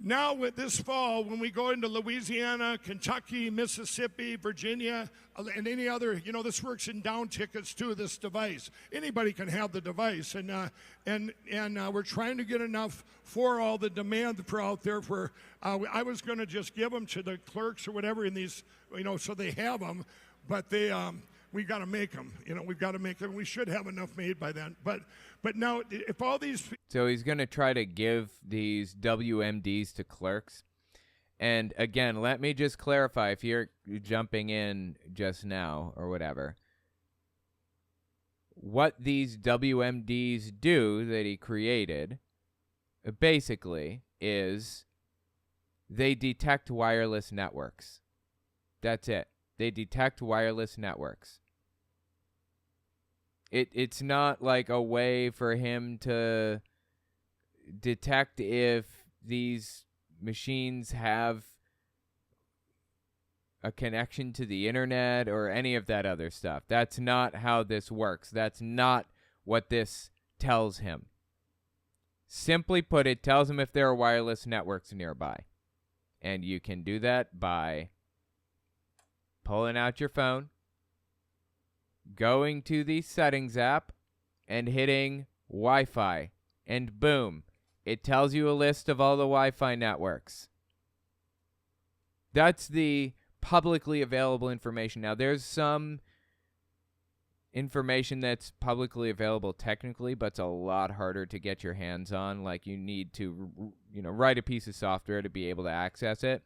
Now, with this fall, when we go into Louisiana, Kentucky, Mississippi, Virginia, and any other, this works in down tickets too. This device, anybody can have the device, and we're trying to get enough for all the demand for out there. For I was going to just give them to the clerks or whatever in these, so they have them, but we got to make them. We've got to make them. We should have enough made by then. But now, if all these... So he's going to try to give these WMDs to clerks. And again, let me just clarify, if you're jumping in just now or whatever, what these WMDs do that he created basically is they detect wireless networks. That's it. They detect wireless networks. It's not like a way for him to detect if these machines have a connection to the internet or any of that other stuff. That's not how this works. That's not what this tells him. Simply put, it tells him if there are wireless networks nearby. And you can do that by pulling out your phone, going to the settings app, and hitting Wi-Fi. And boom, it tells you a list of all the Wi-Fi networks. That's the publicly available information. Now, there's some information that's publicly available technically, but it's a lot harder to get your hands on. Like, you need to, write a piece of software to be able to access it.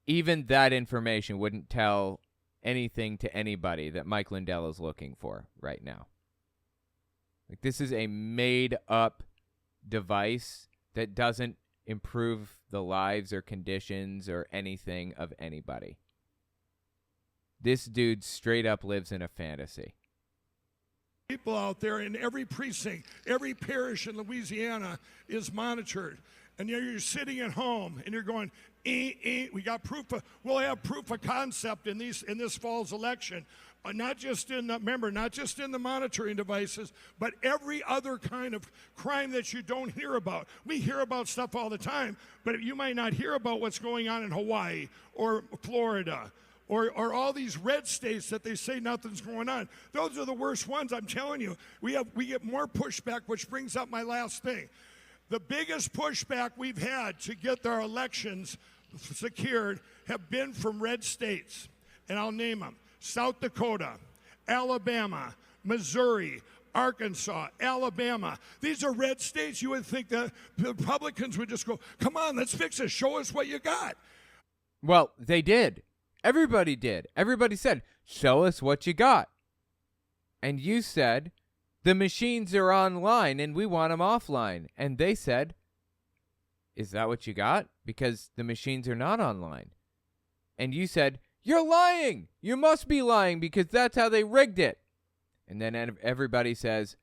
Even that information wouldn't tell anything to anybody that Mike Lindell is looking for right now. Like, this is a made-up device that doesn't improve the lives or conditions or anything of anybody. This dude straight up lives in a fantasy. People out there in every precinct, every parish in Louisiana is monitored. And you're sitting at home and you're going, we got we'll have proof of concept in this fall's election. Not just in the monitoring devices, but every other kind of crime that you don't hear about. We hear about stuff all the time, but you might not hear about what's going on in Hawaii or Florida or all these red states that they say nothing's going on. Those are the worst ones, I'm telling you. We get more pushback, which brings up my last thing. The biggest pushback we've had to get our elections secured have been from red states, and I'll name them. South Dakota, Alabama, Missouri, Arkansas, Alabama. These are red states. You would think the Republicans would just go, come on, let's fix it. Show us what you got. Well, they did. Everybody did. Everybody said, show us what you got. And you said, the machines are online and we want them offline. And they said, is that what you got? Because the machines are not online. And you said, you're lying. You must be lying because that's how they rigged it. And then everybody says,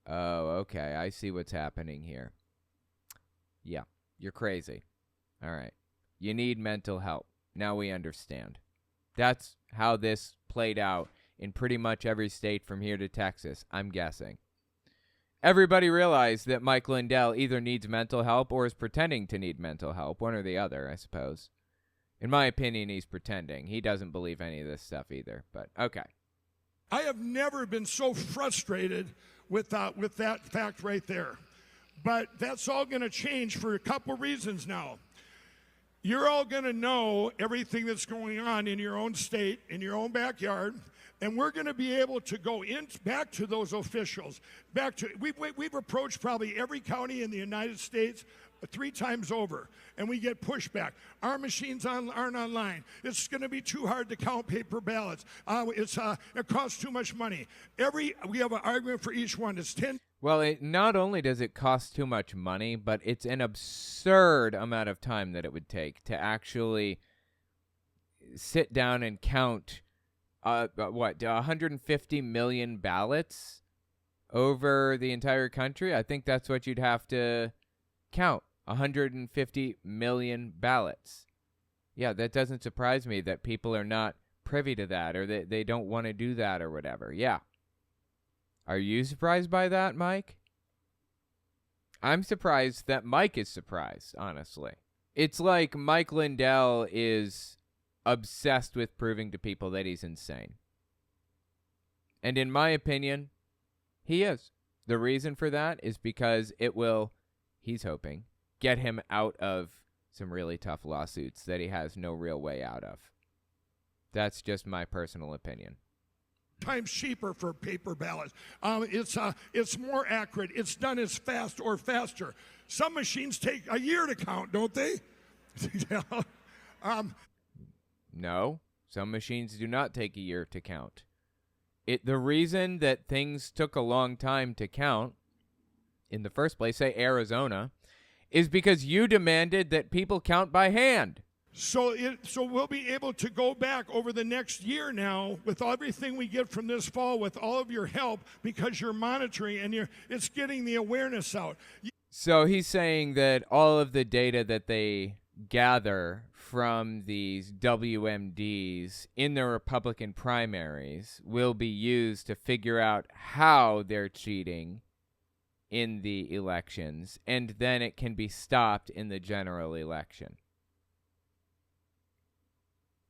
oh, okay, I see what's happening here. Yeah, you're crazy. All right. You need mental help. Now we understand. That's how this played out in pretty much every state from here to Texas, I'm guessing. Everybody realized that Mike Lindell either needs mental help or is pretending to need mental help, one or the other, I suppose. In my opinion, he's pretending. He doesn't believe any of this stuff either, but okay. I have never been so frustrated with that fact right there. But that's all going to change for a couple reasons now. You're all going to know everything that's going on in your own state, in your own backyard, and we're going to be able to go back to those officials. We've approached probably every county in the United States 3 times over, and we get pushback. Our machines aren't online. It's going to be too hard to count paper ballots. It costs too much money. We have an argument for each one. It's 10. Well, not only does it cost too much money, but it's an absurd amount of time that it would take to actually sit down and count 150 million ballots over the entire country. I think that's what you'd have to count, 150 million ballots. Yeah, that doesn't surprise me that people are not privy to that or they don't want to do that or whatever. Yeah. Are you surprised by that, Mike? I'm surprised that Mike is surprised, honestly. It's like Mike Lindell is obsessed with proving to people that he's insane. And in my opinion, he is. The reason for that is because it will, he's hoping, get him out of some really tough lawsuits that he has no real way out of. That's just my personal opinion. Times cheaper for paper ballots. It's more accurate. It's done as fast or faster. Some machines take a year to count, don't they? No, some machines do not take a year to count. The reason that things took a long time to count in the first place, say Arizona, is because you demanded that people count by hand. So we'll be able to go back over the next year now with everything we get from this fall, with all of your help, because you're monitoring and it's getting the awareness out. So he's saying that all of the data that they gather from these WMDs in the Republican primaries will be used to figure out how they're cheating in the elections, and then it can be stopped in the general election.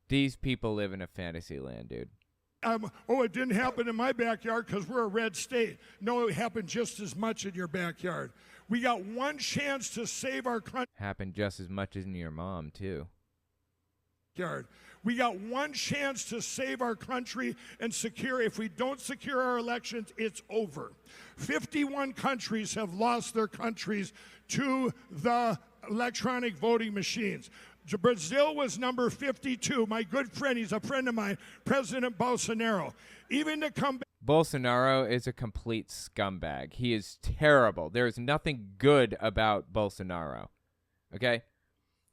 These people live in a fantasy land, dude. It didn't happen in my backyard because we're a red state. No, it happened just as much in your backyard. We got one chance to save our country. Happened just as much as in your mom, too. We got one chance to save our country and secure. If we don't secure our elections, it's over. 51 countries have lost their countries to the electronic voting machines. Brazil was number 52. My good friend, he's a friend of mine, President Bolsonaro. Even to come back. Bolsonaro is a complete scumbag. He is terrible. There is nothing good about Bolsonaro. Okay?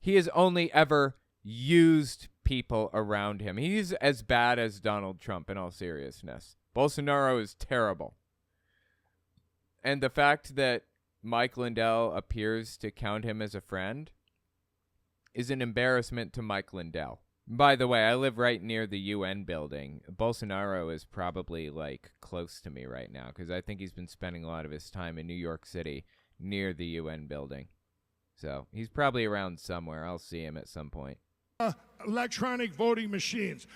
He has only ever used people around him. He's as bad as Donald Trump, in all seriousness. Bolsonaro is terrible. And the fact that Mike Lindell appears to count him as a friend is an embarrassment to Mike Lindell. By the way, I live right near the UN building. Bolsonaro is probably, close to me right now because I think he's been spending a lot of his time in New York City near the UN building. So he's probably around somewhere. I'll see him at some point. Electronic voting machines.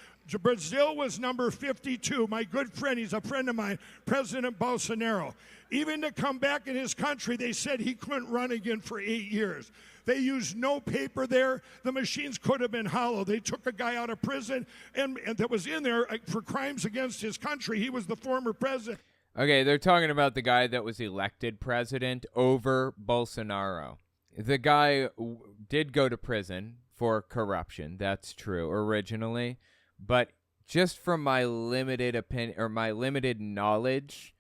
Brazil was number 52. My good friend, he's a friend of mine, President Bolsonaro. Even to come back in his country, they said he couldn't run again for 8 years. They used no paper there. The machines could have been hollow. They took a guy out of prison and that was in there for crimes against his country. He was the former president. Okay, they're talking about the guy that was elected president over Bolsonaro. The guy did go to prison for corruption. That's true originally. But just from my limited opinion or my limited knowledge,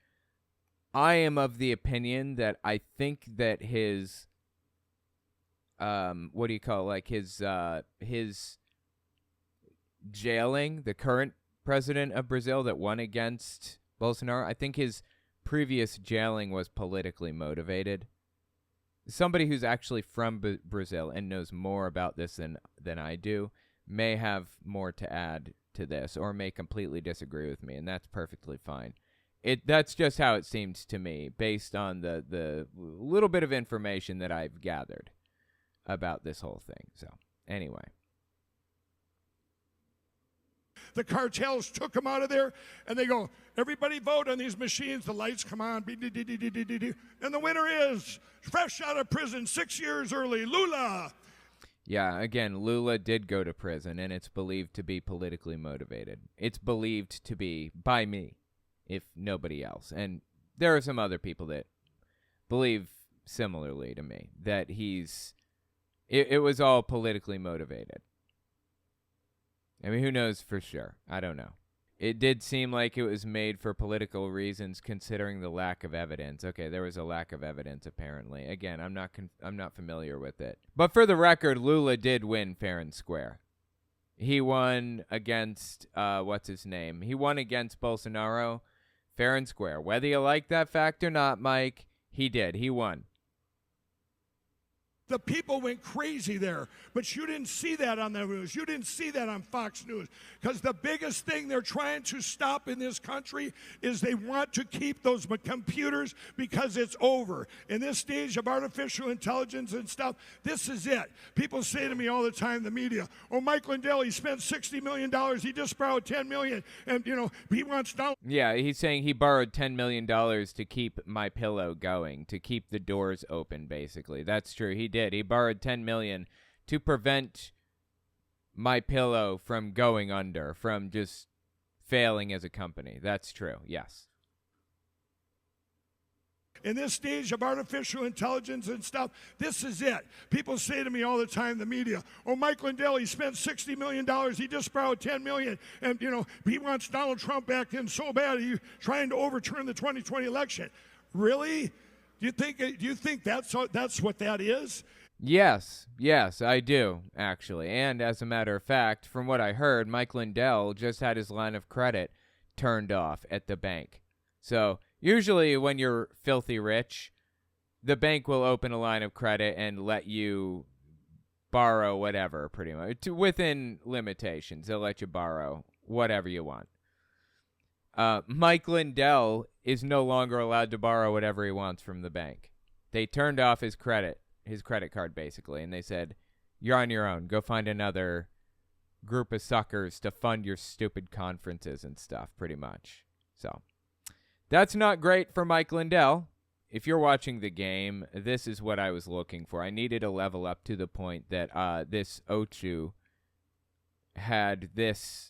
I am of the opinion that I think that his his jailing, the current president of Brazil that won against Bolsonaro, I think his previous jailing was politically motivated. Somebody who's actually from Brazil and knows more about this than I do may have more to add to this or may completely disagree with me, and that's perfectly fine. That's just how it seemed to me based on the little bit of information that I've gathered about this whole thing. So, anyway. The cartels took him out of there, and they go, everybody vote on these machines. The lights come on, and the winner is, fresh out of prison 6 years early, Lula. Yeah, again, Lula did go to prison, and it's believed to be politically motivated. It's believed to be by me, if nobody else. And there are some other people that believe similarly to me, that it was all politically motivated. I mean, who knows for sure? I don't know. It did seem like it was made for political reasons, considering the lack of evidence. Okay, there was a lack of evidence, apparently. Again, I'm not familiar with it. But for the record, Lula did win fair and square. He won against, what's his name? He won against Bolsonaro fair and square. Whether you like that fact or not, Mike, he did. He won. The people went crazy there. But you didn't see that on the news. You didn't see that on Fox News. Because the biggest thing they're trying to stop in this country is they want to keep those computers because it's over. In this stage of artificial intelligence and stuff, this is it. People say to me all the time, the media, oh, Mike Lindell, he spent $60 million. He just borrowed $10 million. And, you know, he wants down. Yeah, he's saying he borrowed $10 million to keep my pillow going, to keep the doors open, basically. That's true. He did. He borrowed $10 million to prevent my pillow from going under, from just failing as a company. That's true. Yes. In this stage of artificial intelligence and stuff, this is it. People say to me all the time, the media, oh, Mike Lindell, he spent $60 million. He just borrowed $10 million. And, you know, he wants Donald Trump back in so bad. He's trying to overturn the 2020 election. Really? Do you think that's what that is? Yes, I do, actually. And as a matter of fact, from what I heard, Mike Lindell just had his line of credit turned off at the bank. So usually when you're filthy rich, the bank will open a line of credit and let you borrow whatever, pretty much. Within limitations, they'll let you borrow whatever you want. Mike Lindell is no longer allowed to borrow whatever he wants from the bank. They turned off his credit card, basically, and they said, you're on your own. Go find another group of suckers to fund your stupid conferences and stuff, pretty much. So that's not great for Mike Lindell. If you're watching the game, this is what I was looking for. I needed a level up to the point that this Ochu had this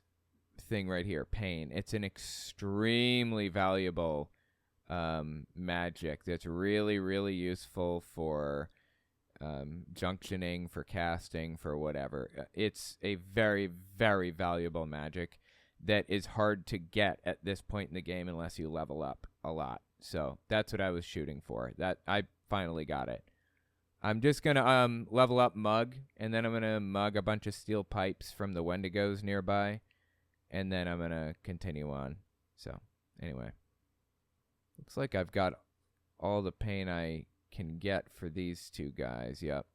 thing right here, pain. It's an extremely valuable magic that's really, really useful for junctioning, for casting, for whatever. It's a very, very valuable magic that is hard to get at this point in the game unless you level up a lot. So that's what I was shooting for. That I finally got it. I'm just going to level up Mug, and then I'm going to mug a bunch of steel pipes from the Wendigos nearby, and then I'm going to continue on. So anyway, looks like I've got all the pain I can get for these two guys. Yep.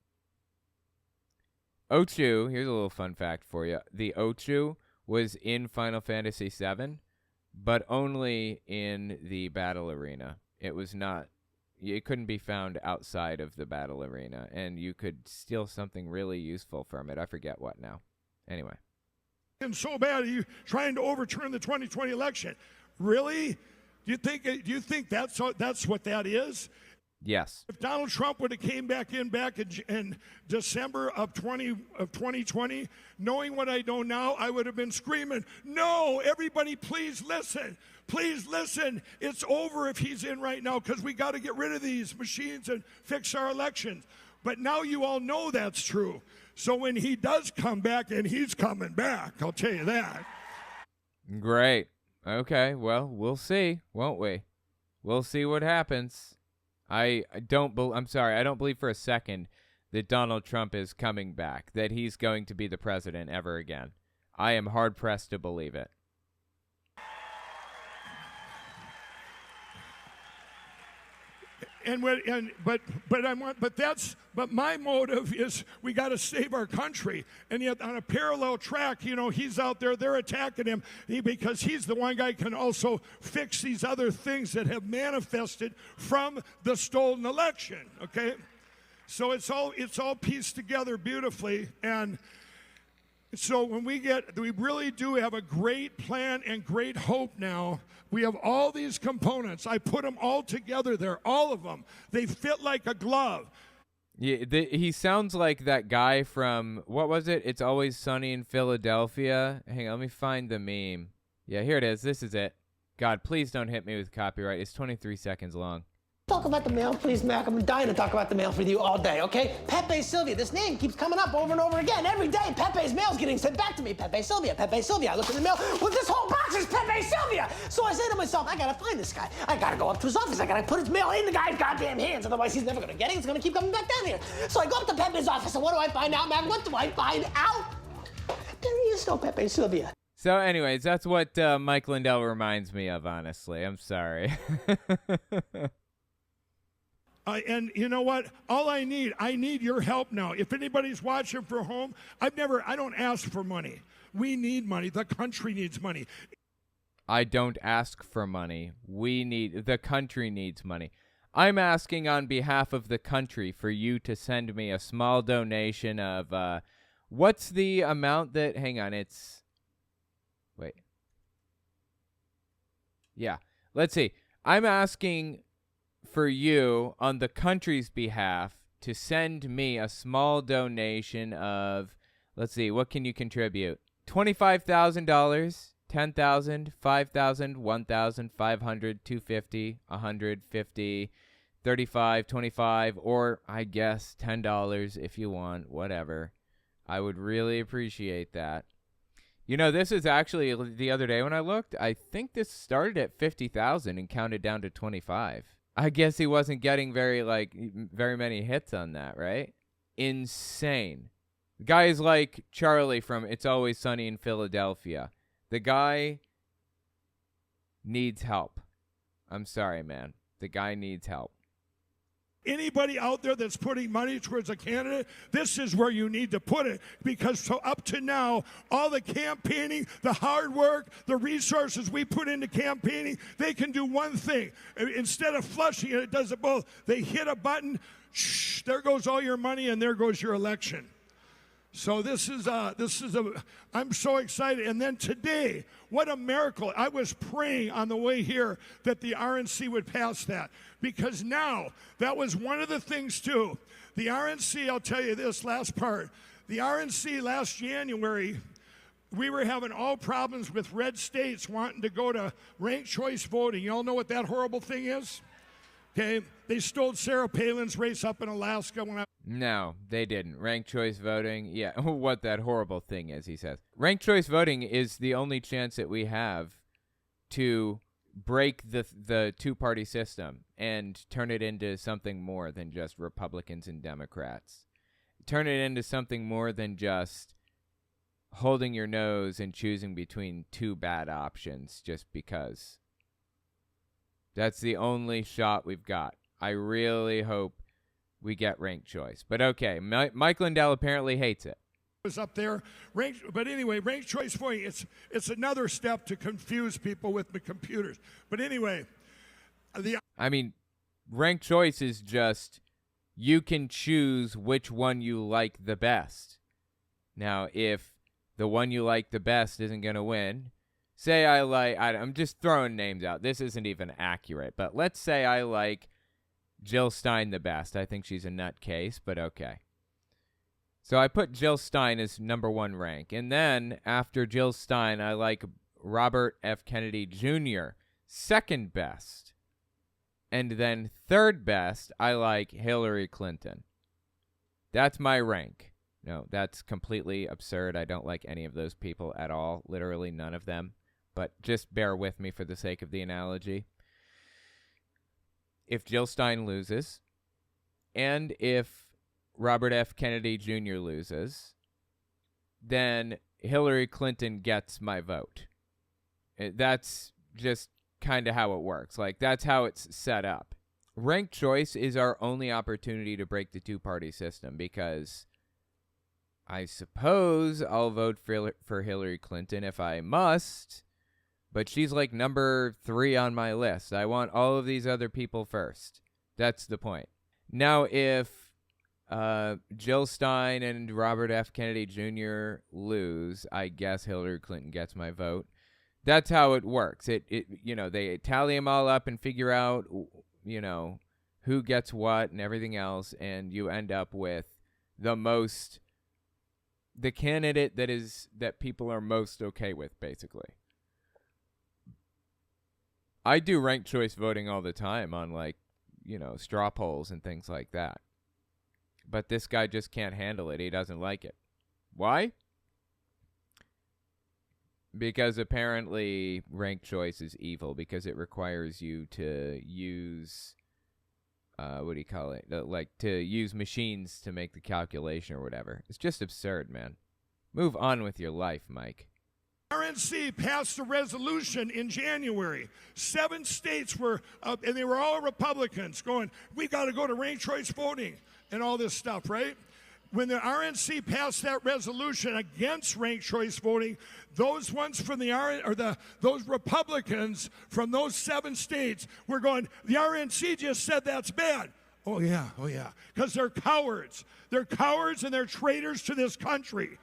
Ochu, here's a little fun fact for you. The Ochu was in Final Fantasy VII, but only in the battle arena. It couldn't be found outside of the battle arena, and you could steal something really useful from it. I forget what now. Anyway. And so bad, he's trying to overturn the 2020 election. Really? Do you think that's what that is? Yes. If Donald Trump would have came back in December of 2020, knowing what I know now, I would have been screaming, no, everybody please listen. Please listen. It's over if he's in right now because we got to get rid of these machines and fix our elections. But now you all know that's true. So when he does come back, and he's coming back, I'll tell you that. Great. Okay, well, we'll see, won't we? We'll see what happens. I don't believe for a second that Donald Trump is coming back, that he's going to be the president ever again. I am hard-pressed to believe it. But my motive is we got to save our country. And yet on a parallel track, you know, he's out there, they're attacking him because he's the one guy who can also fix these other things that have manifested from the stolen election, okay? So it's all pieced together beautifully. And so when we really do have a great plan and great hope now. We have all these components. I put them all together there, all of them. They fit like a glove. Yeah, he sounds like that guy from, what was it? It's Always Sunny in Philadelphia. Hang on, let me find the meme. Yeah, here it is. This is it. God, please don't hit me with copyright. It's 23 seconds long. Talk about the mail, please, Mac. I'm dying to talk about the mail with you all day, okay? Pepe Sylvia. This name keeps coming up over and over again. Every day, Pepe's mail's getting sent back to me. Pepe Sylvia, Pepe Sylvia. I look in the mail. Well, this whole box is Pepe Sylvia. So I say to myself, I gotta find this guy. I gotta go up to his office. I gotta put his mail in the guy's goddamn hands. Otherwise, he's never gonna get it. He's gonna keep coming back down here. So I go up to Pepe's office, and what do I find out, Mac? What do I find out? There is no Pepe Sylvia. So anyways, that's what Mike Lindell reminds me of, honestly. I'm sorry. And you know what? I need your help now. If anybody's watching from home, I don't ask for money. We need money. The country needs money. I don't ask for money. The country needs money. I'm asking on behalf of the country for you to send me a small donation of, what's the amount that, hang on, wait. Yeah, let's see. I'm asking for you on the country's behalf to send me a small donation of, let's see, what can you contribute? $25,000, $10,000, $5,000, $1,000, $500, $250, $150, $35, $25, or I guess $10 if you want, whatever. I would really appreciate that. You know, this is actually the other day when I looked, I think this started at 50,000 and counted down to 25. I guess he wasn't getting very many hits on that, right? Insane. The guy is like Charlie from It's Always Sunny in Philadelphia. The guy needs help. I'm sorry, man. The guy needs help. Anybody out there that's putting money towards a candidate, this is where you need to put it, because so up to now, all the campaigning, the hard work, the resources we put into campaigning, they can do one thing. Instead of flushing it, it does it both. They hit a button, there goes all your money, and there goes your election. So I'm so excited. And then today, what a miracle. I was praying on the way here that the RNC would pass that, because now that was one of the things too. The RNC, I'll tell you this last part. The RNC last January, we were having all problems with red states wanting to go to ranked choice voting. You all know what that horrible thing is? Okay, they stole Sarah Palin's race up in Alaska when No, they didn't. Ranked choice voting, yeah, what that horrible thing is, he says. Ranked choice voting is the only chance that we have to break the two-party system and turn it into something more than just Republicans and Democrats. Turn it into something more than just holding your nose and choosing between two bad options just because. That's the only shot we've got. I really hope we get ranked choice. But okay, Mike Lindell apparently hates it. Was up there, but anyway, ranked choice voting, it's another step to confuse people with the computers. But anyway, ranked choice is just you can choose which one you like the best. Now, if the one you like the best isn't going to win, say I'm just throwing names out. This isn't even accurate, but let's say I like Jill Stein the best. I think she's a nutcase, but okay. So I put Jill Stein as number one rank. And then after Jill Stein, I like Robert F. Kennedy Jr., second best. And then third best, I like Hillary Clinton. That's my rank. No, that's completely absurd. I don't like any of those people at all. Literally none of them. But just bear with me for the sake of the analogy. If Jill Stein loses, and if Robert F. Kennedy Jr. loses, then Hillary Clinton gets my vote. That's just kind of how it works. Like, that's how it's set up. Ranked choice is our only opportunity to break the two-party system, because I suppose I'll vote for Hillary Clinton if I must, but she's like number 3 on my list. I want all of these other people first. That's the point. Now, if Jill Stein and Robert F. Kennedy Jr. lose, I guess Hillary Clinton gets my vote. That's how it works. They tally them all up and figure out, who gets what and everything else, and you end up with the candidate that people are most okay with, basically. I do ranked choice voting all the time on straw polls and things like that. But this guy just can't handle it. He doesn't like it. Why? Because apparently ranked choice is evil, because it requires you to use, to use machines to make the calculation or whatever. It's just absurd, man. Move on with your life, Mike. RNC passed a resolution in January. 7 states were, and they were all Republicans, going, we got to go to ranked choice voting and all this stuff, right? When the RNC passed that resolution against ranked choice voting, those ones from those Republicans from those 7 states were going, the RNC just said that's bad. Oh yeah, because they're cowards. They're cowards and they're traitors to this country.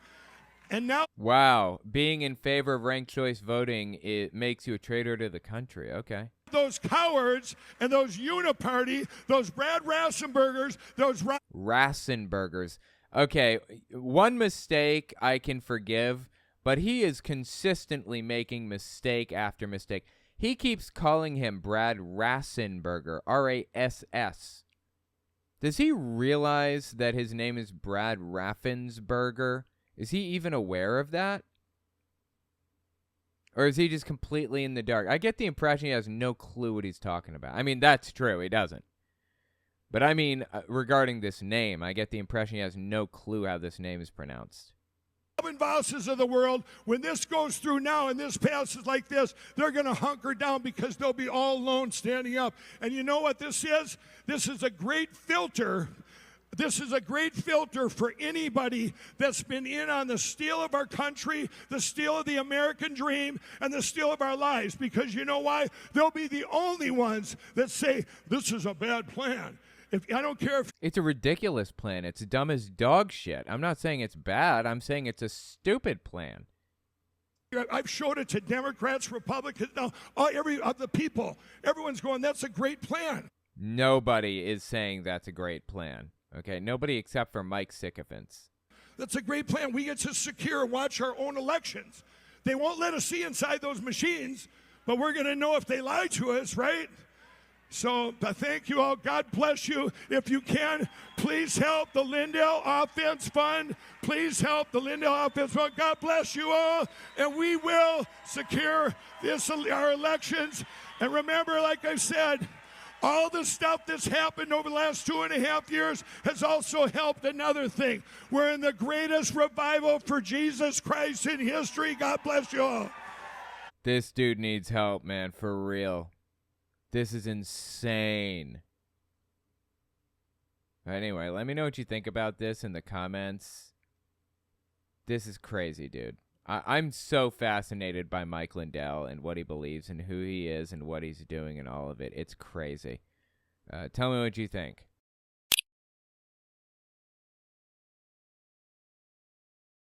And now, wow, being in favor of ranked choice voting, it makes you a traitor to the country. Okay. those cowards and those uniparty, those Brad Rassenbergers, those Rassenbergers. Okay, one mistake I can forgive, but he is consistently making mistake after mistake. He keeps calling him Brad Rassenberger, R-A-S-S. Does he realize that his name is Brad Raffensperger? Is he even aware of that? Or is he just completely in the dark? I get the impression he has no clue what he's talking about. I mean, that's true. He doesn't. But I mean, regarding this name, I get the impression he has no clue how this name is pronounced. Unveils of the world, when this goes through now and this passes like this, they're going to hunker down because they'll be all alone standing up. And you know what this is? This is a great filter. This is a great filter for anybody that's been in on the steal of our country, the steal of the American dream, and the steal of our lives. Because you know why? They'll be the only ones that say, this is a bad plan. I don't care if it's a ridiculous plan. It's dumb as dog shit. I'm not saying it's bad. I'm saying it's a stupid plan. I've showed it to Democrats, Republicans, now every of the people. Everyone's going, that's a great plan. Nobody is saying that's a great plan. Okay, nobody except for Mike Sycophants. That's a great plan. We get to secure and watch our own elections. They won't let us see inside those machines, but we're going to know if they lie to us, right? So thank you all. God bless you. If you can, please help the Lindell Offense Fund. Please help the Lindell Offense Fund. God bless you all. And we will secure our elections. And remember, like I said, all the stuff that's happened over the last 2.5 years has also helped another thing. We're in the greatest revival for Jesus Christ in history. God bless you all. This dude needs help, man, for real. This is insane. Anyway, let me know what you think about this in the comments. This is crazy, dude. I'm so fascinated by Mike Lindell and what he believes and who he is and what he's doing and all of it. It's crazy. Tell me what you think.